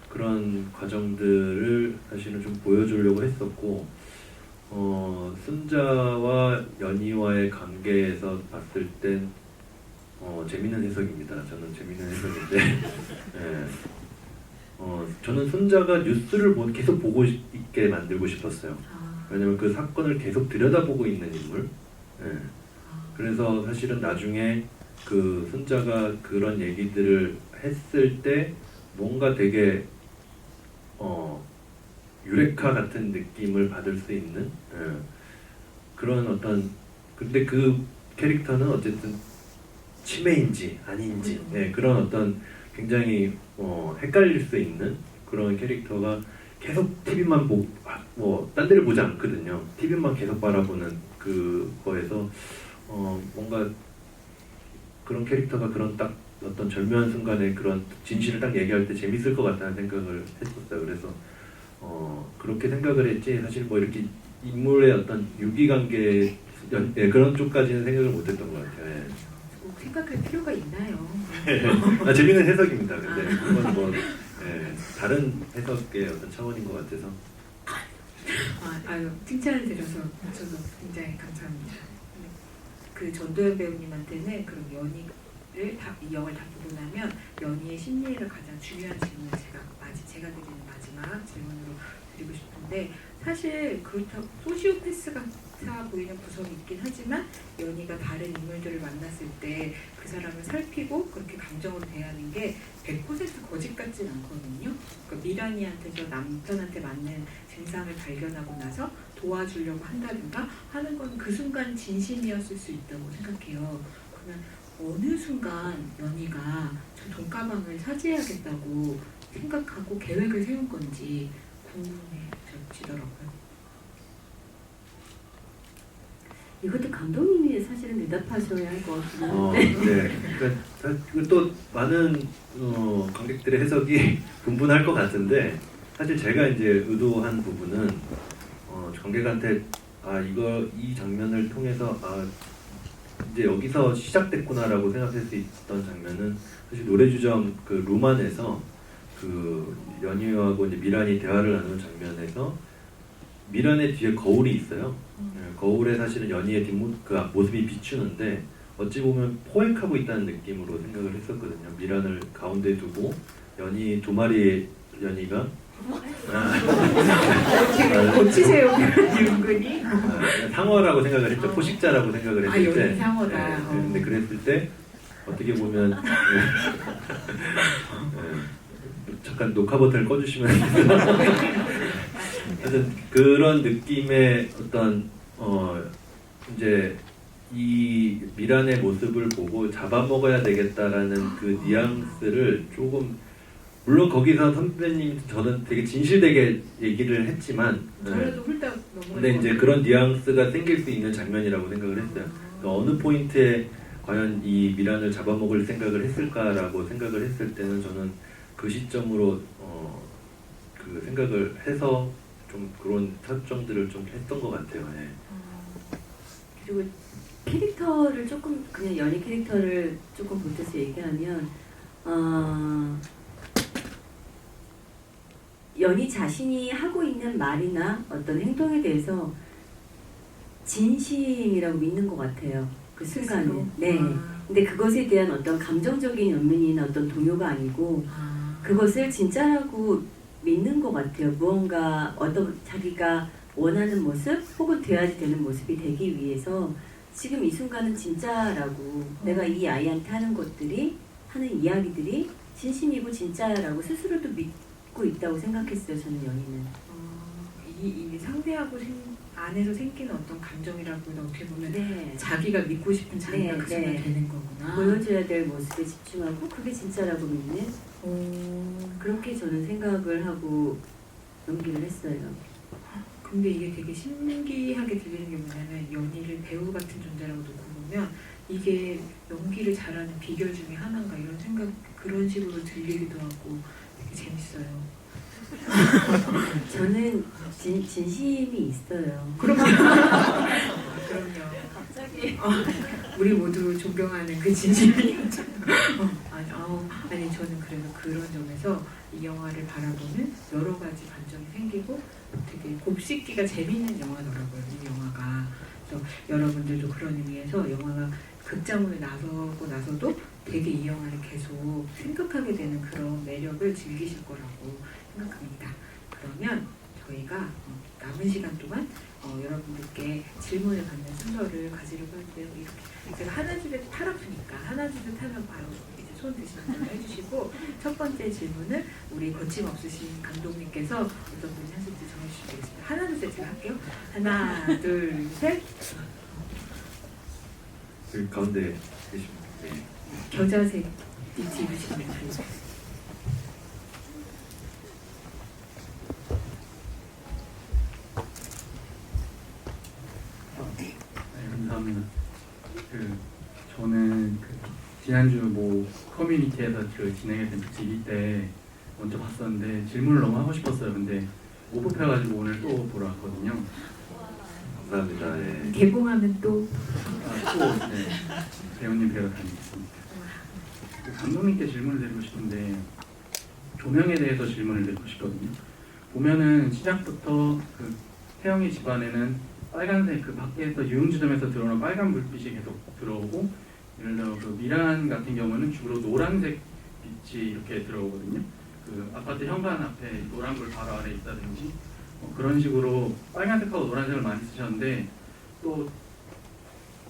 그런 과정들을 사실은 좀 보여주려고 했었고, 순자와 연희와의 관계에서 봤을 땐 재밌는 해석입니다. 저는 재밌는 해석인데 저는 순자가 뉴스를 계속 보고 있게 만들고 싶었어요. 왜냐면 그 사건을 계속 들여다보고 있는 인물. 그래서 사실은 나중에 그 순자가 그런 얘기들을 했을 때 뭔가 되게 유레카 같은 느낌을 받을 수 있는 그런 어떤, 근데 그 캐릭터는 어쨌든 치매인지 아닌지 그런 어떤 굉장히 헷갈릴 수 있는 그런 캐릭터가 계속 TV만 딴 데를 보지 않거든요. TV만 계속 바라보는 그거에서 뭔가 그런 캐릭터가 그런 딱 어떤 절묘한 순간에 그런 진실을 딱 얘기할 때 재밌을 것 같다는 생각을 했었어요. 그래서 그렇게 생각을 했지, 사실 뭐 이렇게 인물의 어떤 유기관계 그런 쪽까지는 생각을 못했던 것 같아요. 꼭 생각할 필요가 있나요? 재밌는 해석입니다. 근데 그건 뭐 다른 해석의 어떤 차원인 것 같아서. 칭찬을 드려서 저도 굉장히 감사합니다. 그 전도연 배우님한테는 그럼 연희를 이 영화를 다 보고 나면 연희의 심리를 가장 중요한 질문을 제가 드리는 마지막 질문으로 드리고 싶은데, 사실 그렇다고 소시오패스 같아 보이는 구성이 있긴 하지만 연희가 다른 인물들을 만났을 때 그 사람을 살피고 그렇게 감정으로 대하는 게 100% 거짓 같진 않거든요. 그러니까 미란이한테서 남편한테 맞는 증상을 발견하고 나서 도와주려고 한다든가 하는 건 그 순간 진심이었을 수 있다고 생각해요. 그러면 어느 순간 연희가 저 돈가방을 차지해야겠다고 생각하고 계획을 세운 건지 궁금해지더라고요. 이것도 감독님이 사실은 대답하셔야 할 것 같긴 한데. 네. 그러니까 또 많은 관객들의 해석이 분분할 것 같은데 사실 제가 이제 의도한 부분은 관객한테 이 장면을 통해서 이제 여기서 시작됐구나라고 생각할 수 있던 장면은 사실 노래주점 그 루만에서 그 연희하고 이제 미란이 대화를 나누는 장면에서 미란의 뒤에 거울이 있어요. 거울에 사실은 연희의 그 모습이 비추는데 어찌 보면 포획하고 있다는 느낌으로 생각을 했었거든요. 미란을 가운데 두고 연희 두 마리의 연희가 고치세요, 은근히. 상어라고 생각을 했죠. 포식자라고 생각을 했을 때. 연희 상어다. 네, 근데 그랬을 때 어떻게 보면 잠깐 녹화 버튼을 꺼주시면 하여튼 그런 느낌의 어떤 이제 이 미란의 모습을 보고 잡아먹어야 되겠다라는 그 뉘앙스를 조금 물론 거기서 선배님 저는 되게 진실되게 얘기를 했지만 저라도 훌쩍 넘어갈 근데 것 이제 같아요. 그런 뉘앙스가 생길 수 있는 장면이라고 생각을 했어요. 그러니까 어느 포인트에 과연 이 미란을 잡아먹을 생각을 했을까라고 생각을 했을 때는 저는 그 시점으로 그 생각을 해서 좀 그런 설정들을 좀 했던 것 같아요. 네. 그리고 캐릭터를 조금 그냥 연희 캐릭터를 조금 보태서 얘기하면 연희 자신이 하고 있는 말이나 어떤 행동에 대해서 진심이라고 믿는 것 같아요. 그 순간에. 스스로? 네. 근데 그것에 대한 어떤 감정적인 연민이나 어떤 동요가 아니고 그것을 진짜라고 믿는 것 같아요. 무언가 어떤 자기가 원하는 모습 혹은 돼야지 되는 모습이 되기 위해서 지금 이 순간은 진짜라고 내가 이 아이한테 하는 것들이 하는 이야기들이 진심이고 진짜라고 스스로도 믿고 있다고 생각했어요. 저는 연희는. 이 상대하고 안에서 생기는 어떤 감정이라고 어떻게 보면 네. 자기가 믿고 싶은 자기가 네, 그 순간 네. 되는 거구나. 보여줘야 될 모습에 집중하고 그게 진짜라고 믿는 그렇게 저는 생각을 하고 연기를 했어요. 근데 이게 되게 신기하게 들리는 게 뭐냐면 연희를 배우 같은 존재라고 놓고 보면 이게 연기를 잘하는 비결 중에 하나인가 이런 생각 그런 식으로 들리기도 하고 되게 재밌어요. 저는 진심이 있어요. 그럼요. 갑자기 우리 모두 존경하는 그 진심이 아니 저는 그래서 그런 점에서 이 영화를 바라보는 여러 가지 관점이 생기고 되게 곱씹기가 재밌는 영화더라고요. 이 영화가. 그래서 여러분들도 그런 의미에서 영화가 극장으로 나서고 나서도 되게 이 영화를 계속 생각하게 되는 그런 매력을 즐기실 거라고 생각합니다. 그러면 저희가 남은 시간 동안 여러분들께 질문을 받는 순서를 가지려고 하는데요. 이렇게 제가 하나 둘 셋 팔 아프니까 하나 둘 셋 하면 바로 이제 손 드시는 대로 해주시고 첫 번째 질문을 우리 거침없으신 감독님께서 어떤 분이 하실지 정해주시면 되겠습니다. 하나 둘 셋 제가 할게요. 하나 둘 셋. 그 가운데 계십니다. 네. 겨자색 니트 입으시는 분. 네, 감사합니다. 저는 지난주 커뮤니티에서 진행했던 지기 때 먼저 봤었는데 질문을 너무 하고 싶었어요. 근데 못 뽑혀가지고 오늘 또 보러 왔거든요. 감사합니다. 네. 개봉하면 또 네, 배우님 뵈러 다니겠습니다. 감독님께 질문을 드리고 싶은데 조명에 대해서 질문을 드리고 싶거든요. 보면은 시작부터 태영이 집안에는 빨간색 밖에서 유흥주점에서 들어오는 빨간 불빛이 계속 들어오고 예를 들어 미란 같은 경우는 주로 노란색 빛이 이렇게 들어오거든요. 아파트 현관 앞에 노란불 바로 아래 있다든지 그런 식으로 빨간색하고 노란색을 많이 쓰셨는데 또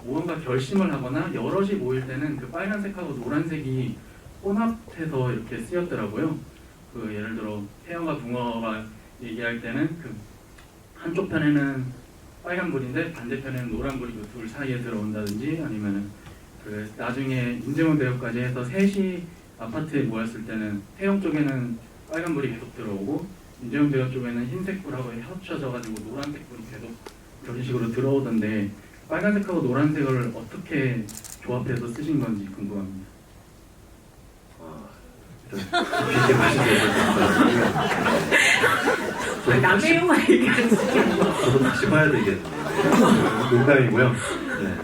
무언가 결심을 하거나 여럿이 모일 때는 그 빨간색하고 노란색이 혼합해서 이렇게 쓰였더라고요. 예를 들어 태영과 붕어가 얘기할 때는 한쪽 편에는 빨간불인데 반대편에는 노란불이 그 둘 사이에 들어온다든지 아니면 나중에 임재원 배우까지 해서 셋이 아파트에 모였을 때는 태영 쪽에는 빨간불이 계속 들어오고 임재원 배우 쪽에는 흰색불하고 합쳐져가지고 노란색불이 계속 그런 식으로 들어오던데 빨간색하고 노란색을 어떻게 조합해서 쓰신 건지 궁금합니다. 깊게 말씀드려서 남의 영화 얘기하는 저도 다시 봐야 되겠네요. 농담이고요. 네.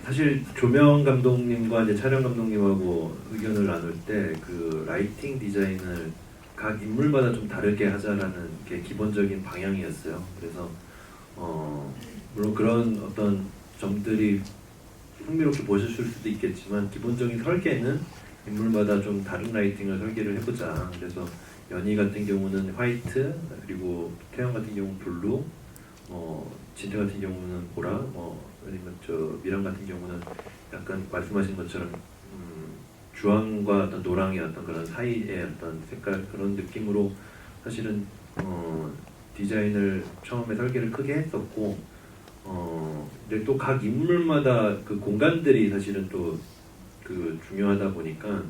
사실 조명 감독님과 이제 촬영 감독님하고 의견을 나눌 때 그 라이팅 디자인을 각 인물마다 좀 다르게 하자라는 게 기본적인 방향이었어요. 그래서 물론 그런 어떤 점들이 흥미롭게 보셨을 수도 있겠지만 기본적인 설계는 인물마다 좀 다른 라이팅을 설계를 해보자. 그래서 연희 같은 경우는 화이트, 그리고 태연 같은 경우는 블루, 진태 같은 경우는 보라, 아니면 미랑 같은 경우는 약간 말씀하신 것처럼 주황과 어떤 노랑의 어떤 그런 사이의 어떤 색깔 그런 느낌으로 사실은 디자인을 처음에 설계를 크게 했었고, 근데 또 각 인물마다 그 공간들이 사실은 또 그 중요하다 보니까,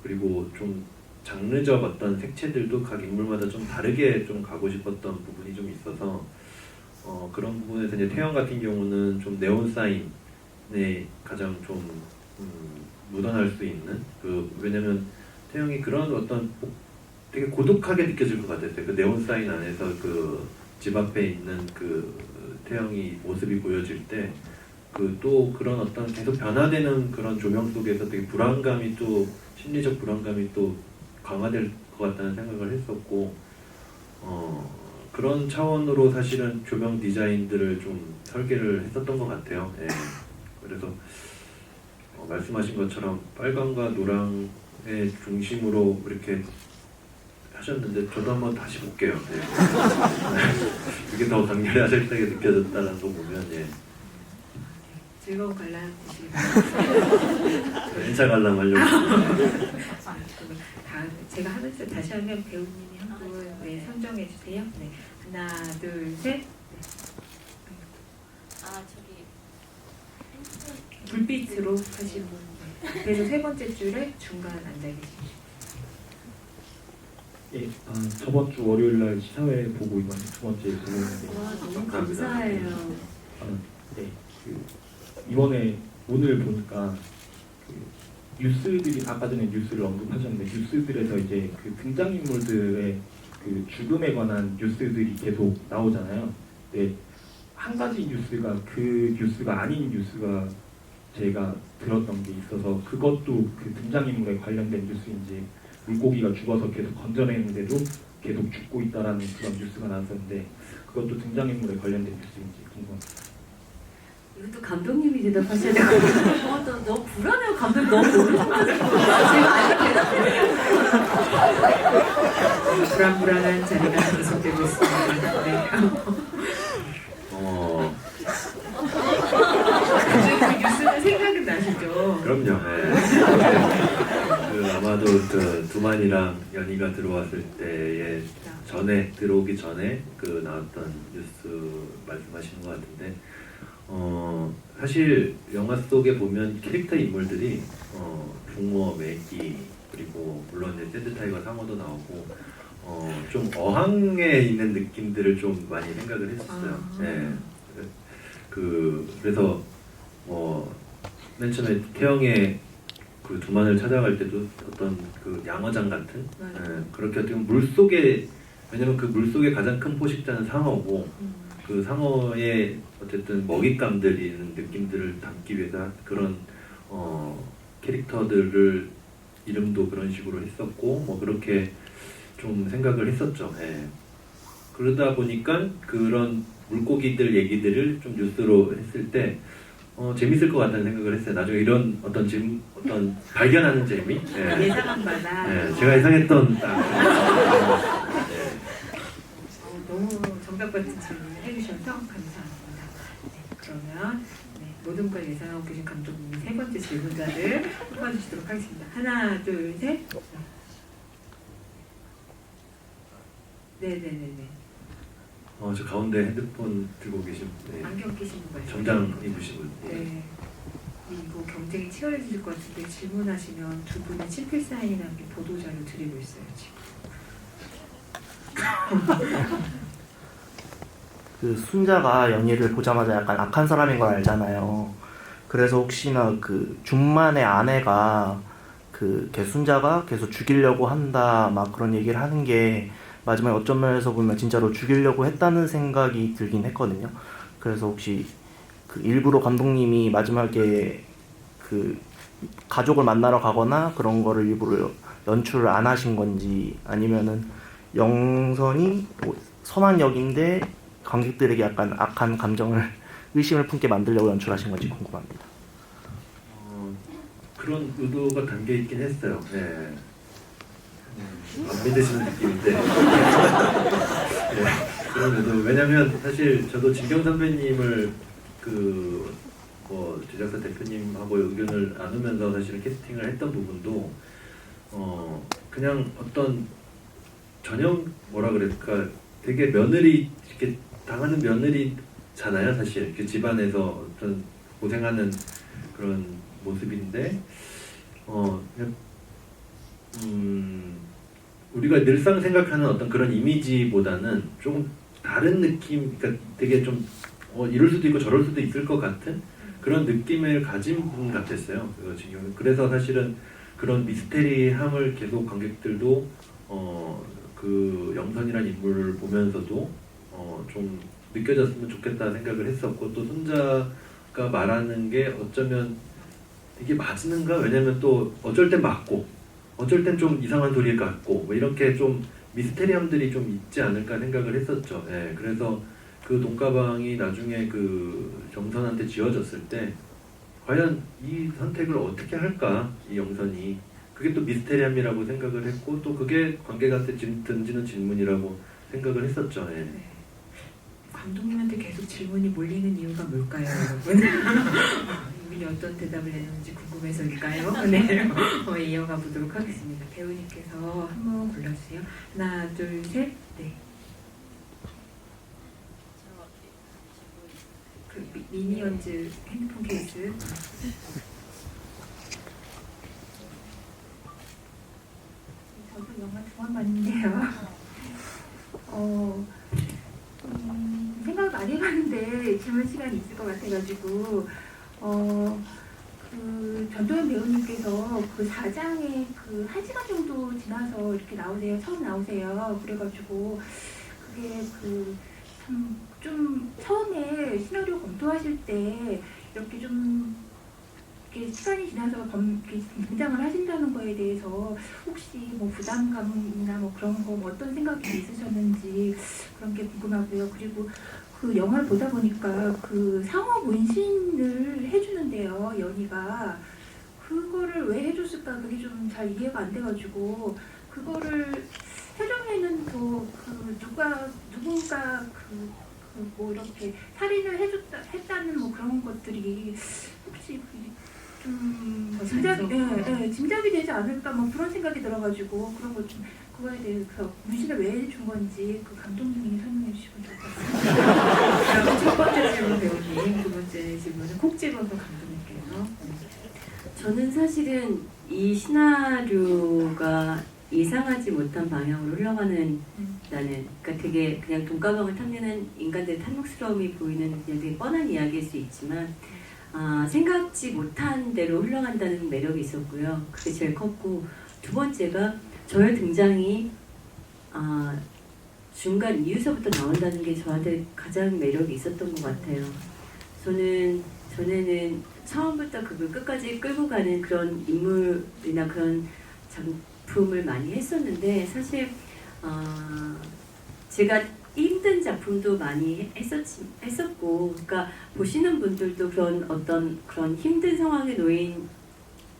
그리고 좀 장르적 어떤 색채들도 각 인물마다 좀 다르게 좀 가고 싶었던 부분이 좀 있어서 그런 부분에서 이제 태연 같은 경우는 좀 네온 사인에 가장 좀 묻어날 수 있는 왜냐면 태연이 그런 어떤 되게 고독하게 느껴질 것 같았어요. 그 네온 사인 안에서 그 집 앞에 있는 그 태연이 모습이 보여질 때 또 그런 어떤 계속 변화되는 그런 조명 속에서 되게 불안감이 또 심리적 불안감이 또 강화될 것 같다는 생각을 했었고, 그런 차원으로 사실은 조명 디자인들을 좀 설계를 했었던 것 같아요. 예. 그래서 말씀하신 것처럼 빨강과 노랑의 중심으로 이렇게 하셨는데 저도 한번 다시 볼게요. 예. 이게 더 강렬히 하셨다게 느껴졌다는 거 보면 예. 즐거운 관람 되시길 바랍니다. 1차 관람하려고. 다음 제가 하면서 다시 하면 배우님이 한 분 선정해 주세요. 네. 하나, 둘, 셋. 저기 불빛으로 하시고 그래서 세 번째 줄에 중간 앉아 계십니다. 예, 저번 주 월요일 날 시사회 보고 이번 두 번째 보고 있는데, 와 너무 감사해요. 네, 이번에 오늘 보니까 뉴스들이 아까 전에 뉴스를 언급하셨는데 뉴스들에서 이제 그 등장인물들의 그 죽음에 관한 뉴스들이 계속 나오잖아요. 네, 한 가지 뉴스가 그 뉴스가 아닌 뉴스가 제가 들었던 게 있어서 그것도 그 등장인물에 관련된 뉴스인지 물고기가 죽어서 계속 건져내는데도 계속 죽고 있다라는 그런 뉴스가 나왔었는데 그것도 등장인물에 관련된 뉴스인지 궁금합니다. 이것도 감독님이 대답하셔야 될 것 같아요. 너무 불안해요. 감독님 너무 오른쪽까지 보고 제가 아직 대답해요. 불안불안한 자리가 계속되고 있습니다. 네. 그 뉴스는 생각은 나시죠? 그럼요. 예. 아마도 그 두만이랑 연희가 들어왔을 때에 들어오기 전에 그 나왔던 뉴스 말씀하시는 것 같은데, 사실 영화 속에 보면 캐릭터 인물들이 붕어, 메기, 그리고 물론 이제 샌드타이거 상어도 나오고 좀 어항에 있는 느낌들을 좀 많이 생각을 했었어요. 네. 그래서 맨 처음에 태영의 그 두만을 찾아갈 때도 어떤 그 양어장 같은 그렇게 어떻게 보면 물속에, 왜냐면 그 물속에 가장 큰 포식자는 상어고 그 상어의 어쨌든 먹잇감들이 있는 느낌들을 담기 위해서 그런 캐릭터들을 이름도 그런 식으로 했었고 뭐 그렇게 좀 생각을 했었죠. 예. 그러다 보니까 그런 물고기들 얘기들을 좀 뉴스로 했을 때 재밌을 것 같다는 생각을 했어요. 나중에 이런 어떤 발견하는 재미? 예. 예상한 바다. 예. 제가 예상했던 너무 정답 같은 질문을 해주셔서 감사합니다. 네, 그러면 모든 걸 예상하고 계신 감독님이 세 번째 질문자를 뽑아주시도록 하겠습니다. 하나, 둘, 셋. 네네네네. 저 가운데 핸드폰 들고 계신 분, 안경 끼신 분 말씀. 정장 입으시고. 네. 이거 경쟁이 치열해질 것 같은데 질문하시면 두 분의 친필 사인이나 함께 보도자료 드리고 있어요 지금. 그 순자가 연희를 보자마자 약간 악한 사람인 걸 알잖아요. 그래서 혹시나 그 중만의 아내가 그 순자가 계속 죽이려고 한다 막 그런 얘기를 하는 게 마지막에 어떤 면에서 보면 진짜로 죽이려고 했다는 생각이 들긴 했거든요. 그래서 혹시 그 일부러 감독님이 마지막에 그 가족을 만나러 가거나 그런 거를 일부러 연출을 안 하신 건지, 아니면은 영선이 뭐 선한 역인데 관객들에게 약간 악한 감정을 의심을 품게 만들려고 연출하신 건지 궁금합니다. 그런 의도가 담겨 있긴 했어요. 네. 안 믿으시는 느낌인데. 네, 그런 의도. 왜냐면 사실 저도 진경 선배님을 제작사 대표님하고 의견을 나누면서 사실은 캐스팅을 했던 부분도 그냥 어떤 전형 뭐라 그럴까, 되게 며느리 이렇게 당하는 며느리잖아요. 사실 그 집안에서 어떤 고생하는 그런 모습인데 그냥 우리가 늘상 생각하는 어떤 그런 이미지보다는 조금 다른 느낌, 그러니까 되게 좀 이럴 수도 있고 저럴 수도 있을 것 같은 그런 느낌을 가진 분 같았어요. 그래서 사실은 그런 미스테리함을 계속 관객들도 그 영선이라는 인물을 보면서도 좀 느껴졌으면 좋겠다 생각을 했었고, 또 손자가 말하는 게 어쩌면 이게 맞는가? 왜냐면 또 어쩔 땐 맞고 어쩔 땐 좀 이상한 소리 같고 뭐 이렇게 좀 미스테리함들이 좀 있지 않을까 생각을 했었죠. 예, 그래서 그 돈가방이 나중에 그 정선한테 지어졌을 때 과연 이 선택을 어떻게 할까, 이 영선이. 그게 또 미스테리함이라고 생각을 했고, 또 그게 관객한테 던지는 질문이라고 생각을 했었죠. 예. 네. 감독님한테 계속 질문이 몰리는 이유가 뭘까요, 여러분? 이분이 어떤 대답을 내는지 궁금해서일까요? 네, 이어가 보도록 하겠습니다. 배우님께서 한번 골라주세요. 하나, 둘, 셋, 네. 그 미니언즈 핸드폰 케이스. 저도 영화 2번 봤는데요. 생각을 많이 해봤는데 질문 시간이 있을 것 같아가지고 그 전도연 배우님께서 그 4장에 그 1시간 정도 지나서 이렇게 나오세요. 처음 나오세요. 그래가지고 그게 그 좀 처음에 시나리오 검토하실 때 이렇게 좀 이렇게 시간이 지나서 이렇게 등장을 하신다는 거에 대해서 혹시 뭐 부담감이나 뭐 그런 거 뭐 어떤 생각이 있으셨는지 그런 게 궁금하고요. 그리고 그 영화를 보다 보니까 그 상어 문신을 해주는데요, 연희가 그거를 왜 해줬을까, 그게 좀 잘 이해가 안 돼가지고 그거를 해주면은 또 그 누군가 뭐 이렇게 살인을 했다는 뭐 그런 것들이 혹시 좀 짐작이 되지 않을까 뭐 그런 생각이 들어가지고 그런 거 좀 그거에 대해서 문신을 왜 해준 건지 그 감독님이 설명해 주시면 좋을 것 같습니다. 그럼 첫 번째 질문 배우님, 두 번째 질문은 콕 집어서 감독님께서. 저는 사실은 이 시나리오가 예상하지 못한 방향으로 흘러가는 나는, 그러니까 되게 그냥 돈가방을 탐내는 인간들의 탐욕스러움이 보이는 그냥 되게 뻔한 이야기일 수 있지만 생각지 못한 대로 흘러간다는 매력이 있었고요. 그게 제일 컸고, 두 번째가 저의 등장이 중간 이유서부터 나온다는 게 저한테 가장 매력이 있었던 것 같아요. 전에는 처음부터 그걸 끝까지 끌고 가는 그런 인물이나 그런 작품을 많이 했었는데, 사실 제가 힘든 작품도 많이 했었고, 그러니까 보시는 분들도 그런 힘든 상황에 놓인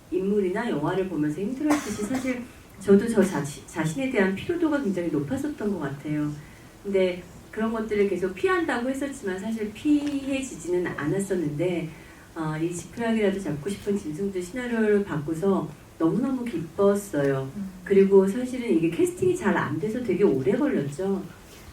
인물이나 영화를 보면서 힘들어했듯이 사실 저도 저 자신에 대한 피로도가 굉장히 높았었던 것 같아요. 근데 그런 것들을 계속 피한다고 했었지만 사실 피해지지는 않았었는데, 이 지푸라기라도 잡고 싶은 짐승들 시나리오를 바꾸서 너무너무 기뻤어요. 그리고 사실은 이게 캐스팅이 잘 안 돼서 되게 오래 걸렸죠.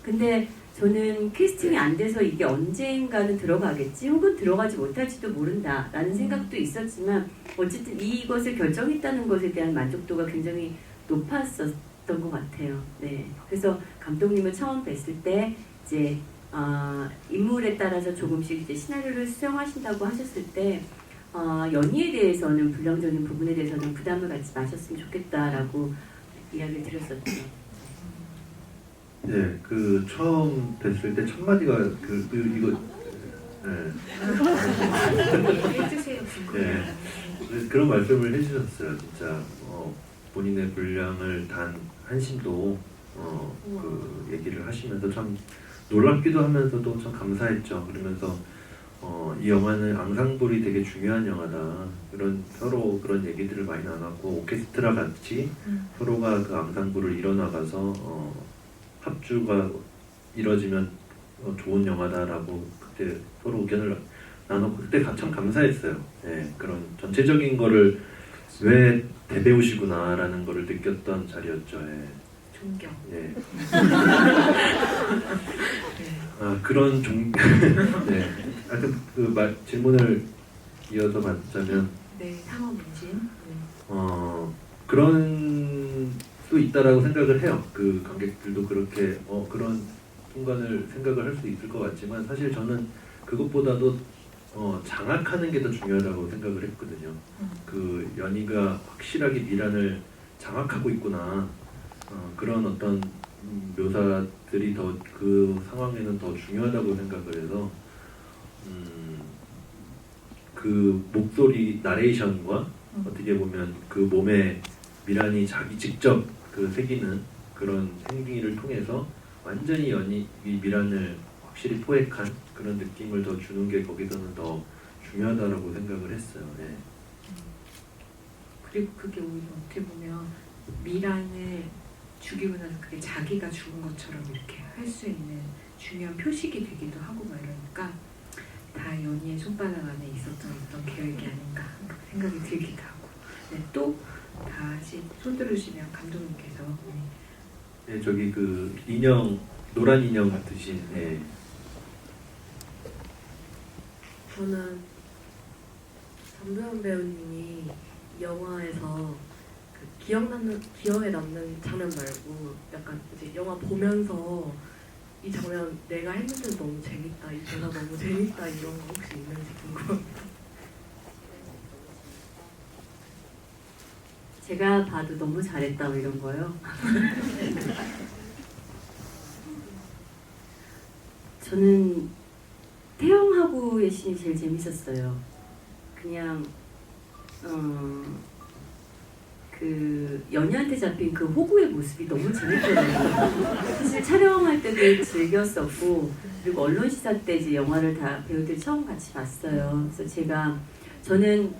근데 저는 캐스팅이 안 돼서 이게 언젠가는 들어가겠지, 혹은 들어가지 못할지도 모른다 라는 생각도 있었지만, 어쨌든 이것을 결정했다는 것에 대한 만족도가 굉장히 높았었던 것 같아요. 네. 그래서 감독님을 처음 뵀을 때 이제 인물에 따라서 조금씩 이제 시나리오를 수정하신다고 하셨을 때 연희에 대해서는 불량적인 부분에 대해서는 부담을 갖지 마셨으면 좋겠다라고 이야기를 드렸었죠. 예, 그 처음 뵀을 때 첫 마디가 이거 해주세요. 네. 그런 말씀을 해주셨어요. 진짜 본인의 분량을 단 한심도 그 얘기를 하시면서 참 놀랍기도 하면서도 참 감사했죠. 그러면서 이 영화는 앙상블이 되게 중요한 영화다. 서로 그런 얘기들을 많이 나눴고 오케스트라 같이 서로가 그 앙상블을 이뤄나가서 합주가 이뤄지면 좋은 영화다라고 그때 서로 의견을 나눴고 그때 참 감사했어요. 예, 그런 전체적인 거를 왜 대배우시구나라는 거를 느꼈던 자리였죠. 예. 존경. 예. 네. 그런 네. 하여튼 질문을 이어서 받자면 네, 상업 문신. 그런 수 있다라고 생각을 해요. 그 관객들도 그렇게 그런 순간을 생각을 할 수 있을 것 같지만 사실 저는 그것보다도 장악하는 게 더 중요하다고 생각을 했거든요. 그 연희가 확실하게 미란을 장악하고 있구나. 그런 어떤 묘사들이 더 그 상황에는 더 중요하다고 생각을 해서 그 목소리 나레이션과 어떻게 보면 그 몸에 미란이 자기 직접 그 새기는 그런 행위를 통해서 완전히 이 미란을 확실히 포획한 그런 느낌을 더 주는 게 거기서는 더 중요하다라고 생각을 했어요. 네. 그리고 그게 오히려 어떻게 보면 미란을 죽이고 나서 그게 자기가 죽은 것처럼 이렇게 할 수 있는 중요한 표식이 되기도 하고 막 이러니까 다 연희의 손바닥 안에 있었던 어떤 계획이 아닌가 생각이 들기도 하고. 네, 또 다시 손 들으시면 감독님께서 네, 저기 그 인형 노란 인형 같으신 네. 저는 전도연 배우님이 영화에서 그 기억에 남는 장면 말고 약간 이제 영화 보면서 이 장면 내가 했는데 너무 재밌다, 이 대사 너무 재밌다 이런 거 혹시 있는지 궁금합니다. 제가 봐도 너무 잘했다 뭐 이런 거요. 저는 태영하고의 씬이 제일 재밌었어요. 그냥 그 연희한테 잡힌 그 호구의 모습이 너무 재밌더라고요. 사실 촬영할 때도 즐겼었고 그리고 언론 시사 때 이제 영화를 다 배우들 처음 같이 봤어요. 그래서 저는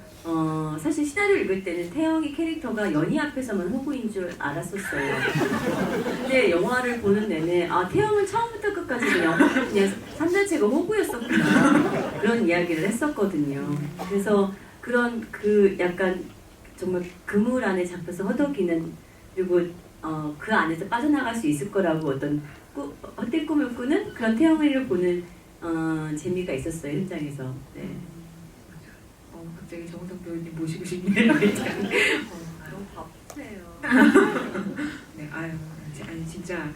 사실 시나리오 읽을 때는 태영이 캐릭터가 연희 앞에서만 호구인 줄 알았었어요. 근데 영화를 보는 내내 태영은 처음부터 끝까지 그냥 산자체가 호구였었구나 그런 이야기를 했었거든요. 그래서 그런 약간 정말 그물 안에 잡혀서 허덕이는 그리고 그 안에서 빠져나갈 수 있을 거라고 어떤 헛된 꿈을 꾸는 그런 태영이를 보는 재미가 있었어요 현장에서. 네. 갑자기 정우성 배우님 모시고 싶네요. 너무 바쁘네요. 네, 아니 진짜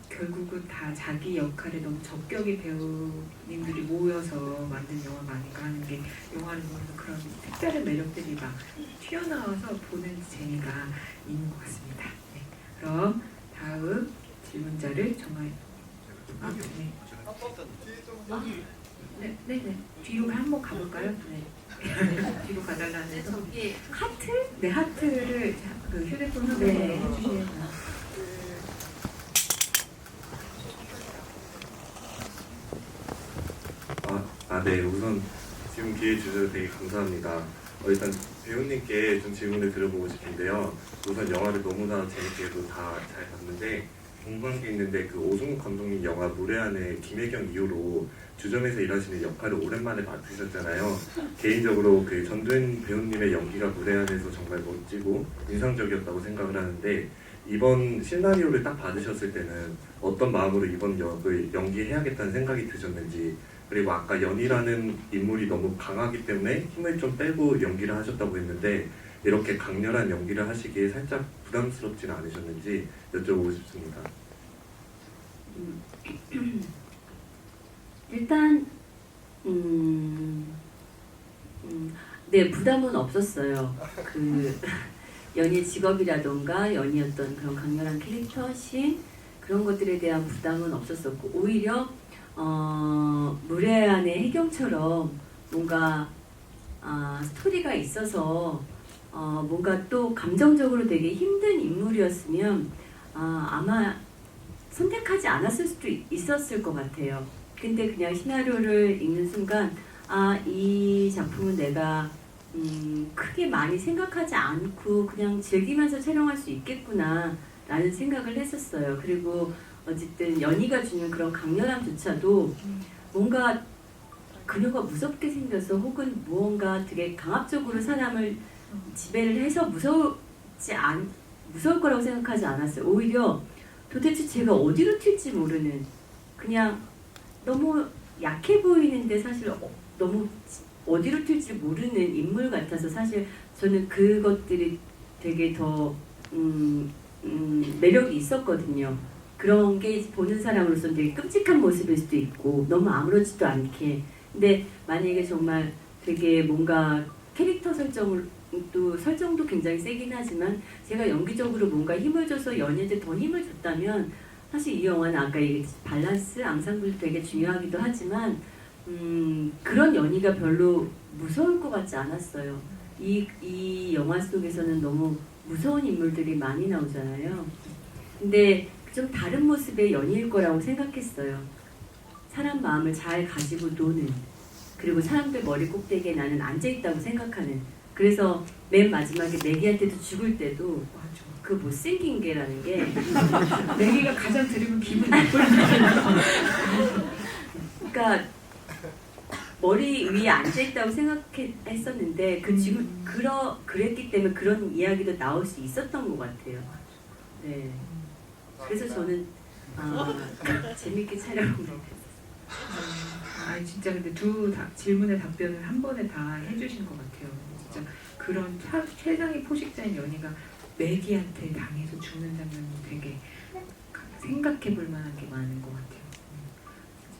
결국은 다 자기 역할에 너무 적격이 배우님들이 모여서 만든 영화가 아닌가 하는 게 영화를 보면서 그런 특별한 매력들이 막 튀어나와서 보는 재미가 있는 것 같습니다. 네, 그럼 다음 질문자를 네. 뒤로 한번 가볼까요? 네. 뒤로 가달라는. 네, 저기 하트? 네, 하트를 그 휴대폰 화면에 네. 해주시면. 네. 우선 지금 기회 주셔서 되게 감사합니다. 일단 배우님께 좀 질문을 드려보고 싶은데요. 우선 영화를 너무나 재밌게도 다 잘 봤는데 궁금한 게 있는데 그 오승욱 감독님 영화 무례한의 김혜경 이후로 주점에서 일하시는 역할을 오랜만에 맡으셨잖아요. 개인적으로 그 전도연 배우님의 연기가 무례한에서 정말 멋지고 인상적이었다고 생각을 하는데 이번 시나리오를 딱 받으셨을 때는 어떤 마음으로 이번 역을 연기해야겠다는 생각이 드셨는지, 그리고 아까 연희라는 인물이 너무 강하기 때문에 힘을 좀 빼고 연기를 하셨다고 했는데 이렇게 강렬한 연기를 하시기에 살짝 부담스럽지는 않으셨는지 여쭤보고 싶습니다. 일단 네, 부담은 없었어요. 그 연희 직업이라던가 연희 어떤 그런 강렬한 캐릭터, 씬 그런 것들에 대한 부담은 없었었고 오히려 무례한의 해경처럼 뭔가 스토리가 있어서 뭔가 또 감정적으로 되게 힘든 인물이었으면 아마 선택하지 않았을 수도 있었을 것 같아요. 근데 그냥 시나리오를 읽는 순간 이 작품은 내가 크게 많이 생각하지 않고 그냥 즐기면서 촬영할 수 있겠구나 라는 생각을 했었어요. 그리고 어쨌든 연희가 주는 그런 강렬함조차도 뭔가 그녀가 무섭게 생겨서 혹은 무언가 되게 강압적으로 사람을 지배를 해서 무서울 거라고 생각하지 않았어요. 오히려 도대체 제가 어디로 튈지 모르는 그냥 너무 약해 보이는데 사실 너무 어디로 튈지 모르는 인물 같아서 사실 저는 그것들이 되게 더 매력이 있었거든요. 그런 게 보는 사람으로서는 되게 끔찍한 모습일 수도 있고 너무 아무렇지도 않게 근데 만약에 정말 되게 뭔가 캐릭터 설정도 굉장히 세긴 하지만 제가 연기적으로 뭔가 힘을 줘서 연희한테 더 힘을 줬다면 사실 이 영화는 아까 얘기했듯이 밸런스, 앙상블도 되게 중요하기도 하지만 그런 연희가 별로 무서울 것 같지 않았어요. 이 영화 속에서는 너무 무서운 인물들이 많이 나오잖아요. 근데 좀 다른 모습의 연희일 거라고 생각했어요. 사람 마음을 잘 가지고 노는 그리고 사람들 머리 꼭대기에 나는 앉아있다고 생각하는 그래서 맨 마지막에 매기한테도 죽을 때도 그 못생긴 개라는 게 매기가 가장 들으면 기분 나쁠 그러니까 머리 위에 앉아있다고 생각했었는데 그랬기 때문에 그런 이야기도 나올 수 있었던 것 같아요. 네. 그래서 저는 재밌게 촬영을 했어요. 진짜 근데 질문의 답변을 한 번에 다 해주신 것 같아요. 진짜 그런 최상의 포식자인 연희가 매기한테 당해서 죽는 장면이 되게 생각해볼 만한 게 많은 것 같아요.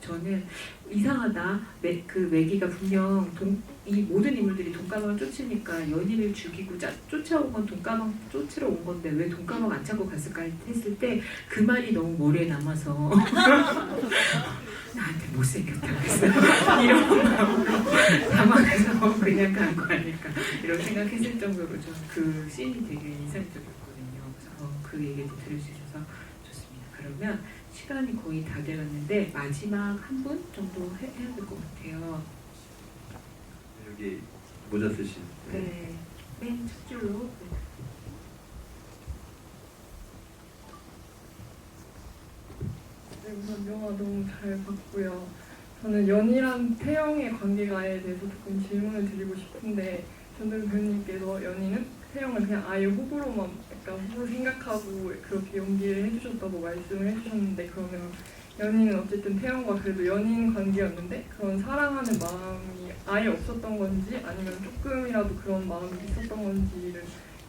저는 이상하다. 그 매기가 분명 이 모든 인물들이 돈가방을 쫓으니까 연희를 죽이고 쫓아온 건 돈가방 쫓으러 온 건데 왜 돈가방 안 찾고 갔을까 했을 때 그 말이 너무 머리에 남아서 나한테 못생겼다고 했어. 이런 마음으로 당황해서 그냥 간 거 아닐까 이런 생각했을 정도로 저는 그 씬이 되게 인상적이었거든요. 그래서 그 얘기도 들을 수 있어서 좋습니다. 그러면 시간이 거의 다 돼갔는데 마지막 한 분 정도 해야 될 것 같아요. 여기 모자 쓰신. 네, 맨 첫 줄로. 네, 우선 영화 너무 잘 봤고요. 저는 연희랑 태영의 관계가에 대해서 조금 질문을 드리고 싶은데 전동 배우님께서 연희는 태영을 그냥 아예 호구로만 약간 호구 생각하고 그렇게 연기를 해주셨다고 말씀을 해주셨는데 그러면 연희는 어쨌든 태영과 그래도 연인 관계였는데 그런 사랑하는 마음이 아예 없었던 건지 아니면 조금이라도 그런 마음이 있었던 건지를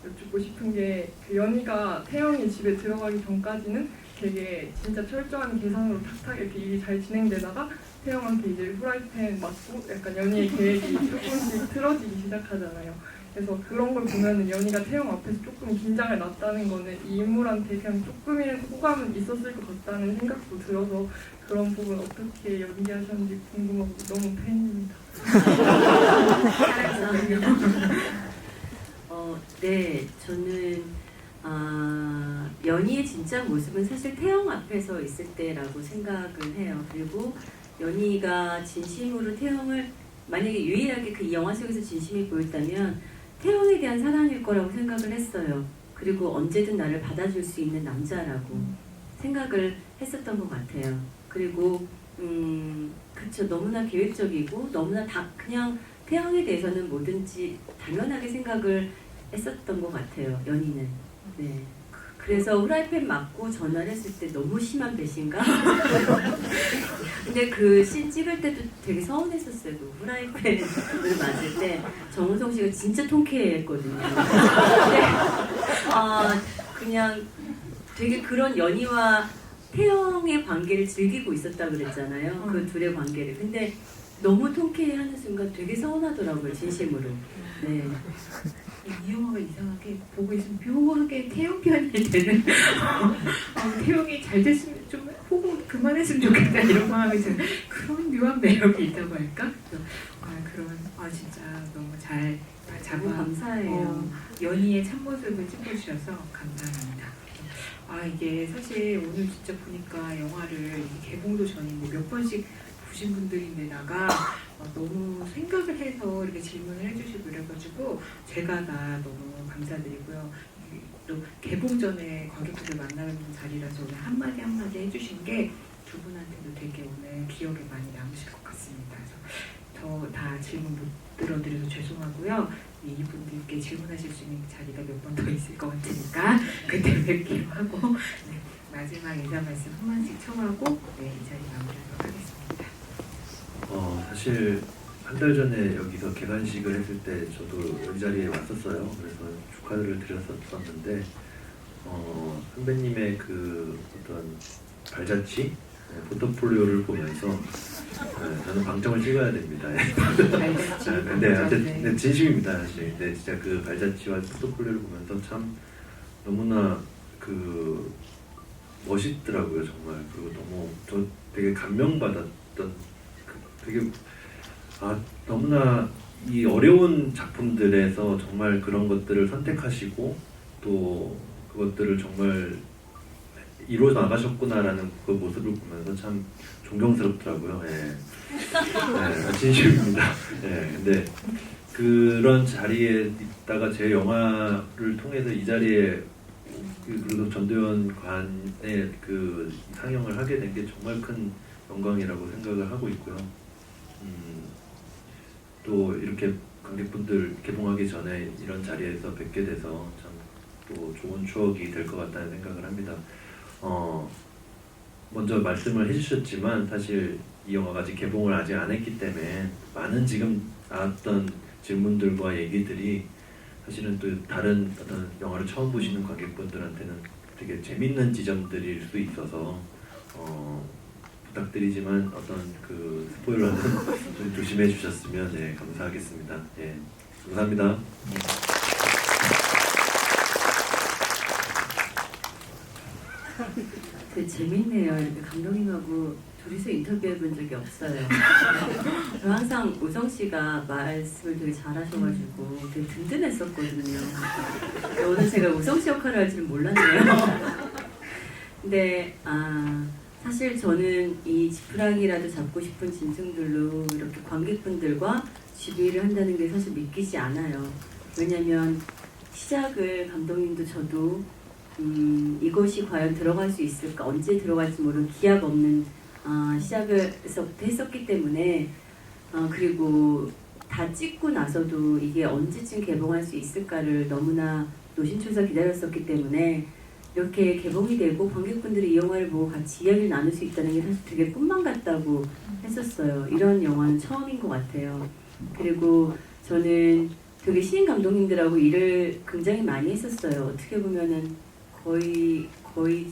여쭙고 싶은 게 그 연희가 태영이 집에 들어가기 전까지는 되게 진짜 철저한 계산으로 탁탁 이렇게 일이 잘 진행되다가 태영한테 이제 후라이팬 맞고 약간 연희의 계획이 조금씩 틀어지기 시작하잖아요. 그래서 그런 걸 보면은 연희가 태영 앞에서 조금 긴장을 놨다는 거는 이 인물한테 그냥 조금이라도 호감은 있었을 것 같다는 생각도 들어서 그런 부분 어떻게 연기하셨는지 궁금하고 너무 팬입니다. 네, 저는 연희의 진짜 모습은 사실 태영 앞에서 있을 때라고 생각을 해요. 그리고 연희가 진심으로 태영을 만약에 유일하게 그 영화 속에서 진심이 보였다면 태영에 대한 사랑일 거라고 생각을 했어요. 그리고 언제든 나를 받아줄 수 있는 남자라고 생각을 했었던 것 같아요. 그리고 그쵸, 너무나 계획적이고 너무나 그냥 태영에 대해서는 뭐든지 당연하게 생각을 했었던 것 같아요. 연희는. 네. 그래서 후라이팬 맞고 전화를 했을 때 너무 심한 배신감? 근데 그 씬 찍을 때도 되게 서운했었어요. 그 후라이팬을 맞을 때 정우성 씨가 진짜 통쾌했거든요. 근데 그냥 되게 그런 연희와 태영의 관계를 즐기고 있었다고 그랬잖아요. 그 둘의 관계를. 근데 너무 통쾌해하는 순간 되게 서운하더라고요, 진심으로. 네. 이 영화가 이상하게 보고 있으면 묘하게 태용 편이 되는 태용이 잘 됐으면 좀 호구 그만했으면 좋겠다 이런 마음이 드는 그런 묘한 매력이 있다고 할까? 진짜 너무 잘 너무 감사해요. 연희의 참모습을 찍어주셔서 감사합니다. 이게 사실 오늘 진짜 보니까 영화를 개봉도 전이고 몇 번씩 보신 분들인데다가 너무 생각을 해서 이렇게 질문을 해주시고 이래가지고 제가 다 너무 감사드리고요. 또 개봉 전에 관객분들 만나는 자리라서 오늘 한마디 한마디 해주신 게 두 분한테도 되게 오늘 기억에 많이 남으실 것 같습니다. 그래서 더 다 질문 못 들어드려서 죄송하고요. 이분들께 질문하실 수 있는 자리가 몇 번 더 있을 것 같으니까 그때 뵙기로 하고 네, 마지막 인사 말씀 한 번씩 청하고 이 자리 마무리하도록 하겠습니다. 사실 한 달 전에 여기서 개관식을 했을 때 저도 이 자리에 왔었어요. 그래서 축하를 드렸었는데 선배님의 그 어떤 발자취, 포트폴리오를 보면서 저는 방점을 찍어야 됩니다. 근데 진심입니다, 사실. 근데 진짜 그 발자취와 포트폴리오를 보면서 참 너무나 그 멋있더라고요, 정말. 그리고 너무 저 되게 감명받았던 되게 너무나 이 어려운 작품들에서 정말 그런 것들을 선택하시고 또 그것들을 정말 이루어 나가셨구나라는 그 모습을 보면서 참 존경스럽더라고요. 진심입니다. 근데 그런 자리에 있다가 제 영화를 통해서 이 자리에 그리고 전도연 관의 그 상영을 하게 된 게 정말 큰 영광이라고 생각을 하고 있고요. 또 이렇게 관객분들 개봉하기 전에 이런 자리에서 뵙게 돼서 참 또 좋은 추억이 될 것 같다는 생각을 합니다. 먼저 말씀을 해주셨지만 사실 이 영화가 아직 개봉을 아직 안 했기 때문에 많은 지금 나왔던 질문들과 얘기들이 사실은 또 다른 어떤 영화를 처음 보시는 관객분들한테는 되게 재밌는 지점들일 수 있어서 부탁드리지만 어떤 그 스포일러는 좀 조심해 주셨으면 감사하겠습니다. 감사합니다. 되게 재밌네요. 이렇게 감독님하고 둘이서 인터뷰해 본 적이 없어요. 저 항상 우성 씨가 말씀을 되게 잘하셔가지고 되게 든든했었거든요. 오늘 제가 우성 씨 역할을 할 줄은 몰랐네요. 근데 사실 저는 이 지푸라기라도 잡고 싶은 짐승들로 이렇게 관객분들과 주비를 한다는 게 사실 믿기지 않아요. 왜냐면 시작을 감독님도 저도 이것이 과연 들어갈 수 있을까, 언제 들어갈지 모르는 기약 없는 시작을 했었기 때문에 그리고 다 찍고 나서도 이게 언제쯤 개봉할 수 있을까를 너무나 노심초사 기다렸었기 때문에 이렇게 개봉이 되고 관객분들이 이 영화를 보고 같이 이야기를 나눌 수 있다는 게 사실 되게 꿈만 같다고 했었어요. 이런 영화는 처음인 것 같아요. 그리고 저는 되게 신인 감독님들하고 일을 굉장히 많이 했었어요. 어떻게 보면은 거의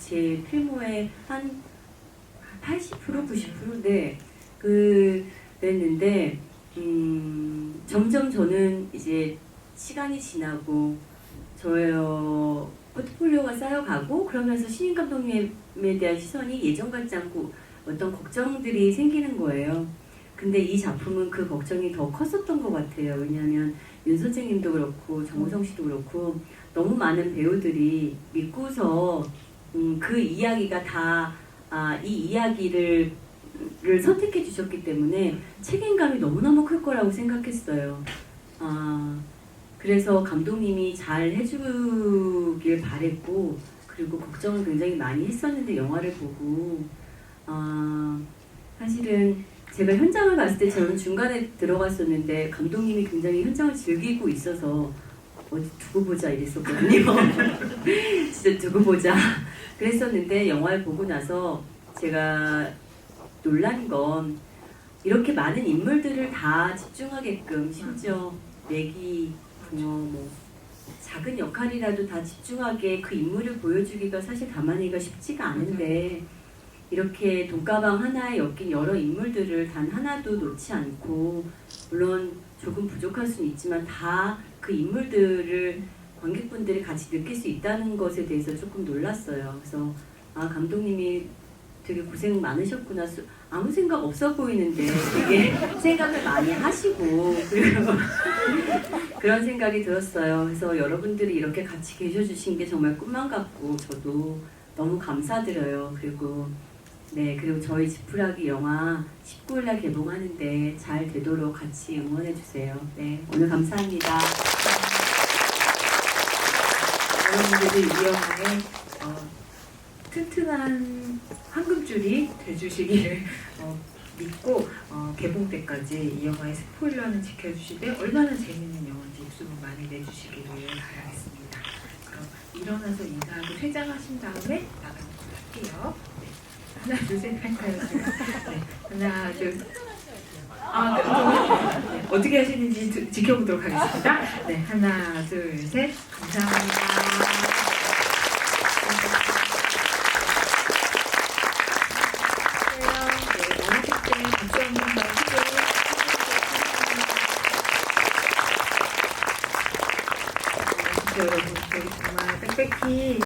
제 필모의 한 80% 90%네 그랬는데 점점 저는 이제 시간이 지나고 저의 포트폴리오가 쌓여가고 그러면서 신인 감독님에 대한 시선이 예전 같지 않고 어떤 걱정들이 생기는 거예요. 근데 이 작품은 그 걱정이 더 컸었던 것 같아요. 왜냐하면 윤 선생님도 그렇고 정우성 씨도 그렇고 너무 많은 배우들이 믿고서 그 이야기가 다 이 이야기를 선택해 주셨기 때문에 책임감이 너무너무 클 거라고 생각했어요. 그래서 감독님이 잘 해주길 바랬고 그리고 걱정을 굉장히 많이 했었는데 영화를 보고 사실은 제가 현장을 갔을 때 저는 중간에 들어갔었는데 감독님이 굉장히 현장을 즐기고 있어서 어디 두고 보자 이랬었거든요. 진짜 두고 보자 그랬었는데 영화를 보고 나서 제가 놀란 건 이렇게 많은 인물들을 다 집중하게끔 심지어 매기, 붕어, 뭐 작은 역할이라도 다 집중하게 그 인물을 보여주기가 사실 가만히가 쉽지가 않은데 이렇게 돈가방 하나에 엮인 여러 인물들을 단 하나도 놓지 않고, 물론 조금 부족할 수는 있지만 다 그 인물들을 관객분들이 같이 느낄 수 있다는 것에 대해서 조금 놀랐어요. 그래서 아, 감독님이 되게 고생 많으셨구나. 아무 생각 없어 보이는데 되게 생각을 많이 하시고, 그리고 그런 생각이 들었어요. 그래서 여러분들이 이렇게 같이 계셔주신 게 정말 꿈만 같고 저도 너무 감사드려요. 그리고 그리고 저희 지푸라기 영화 19일날 개봉하는데 잘 되도록 같이 응원해주세요. 네, 오늘 감사합니다. 여러분들이 이 영화에 튼튼한 황금줄이 돼주시기를 믿고 개봉 때까지 이 영화의 스포일러는 지켜주시되 얼마나 재밌는 영화인지 입소문 많이 내주시기를 바라겠습니다. 그럼 일어나서 인사하고 퇴장하신 다음에 나가도록 할게요. 네. 하나 둘 셋 할까요? 네. 하나 둘. 네. 어떻게 하시는지 지켜보도록 하겠습니다. 네, 하나 둘 셋. 감사합니다. 여러분, 저희 정말 빽빽히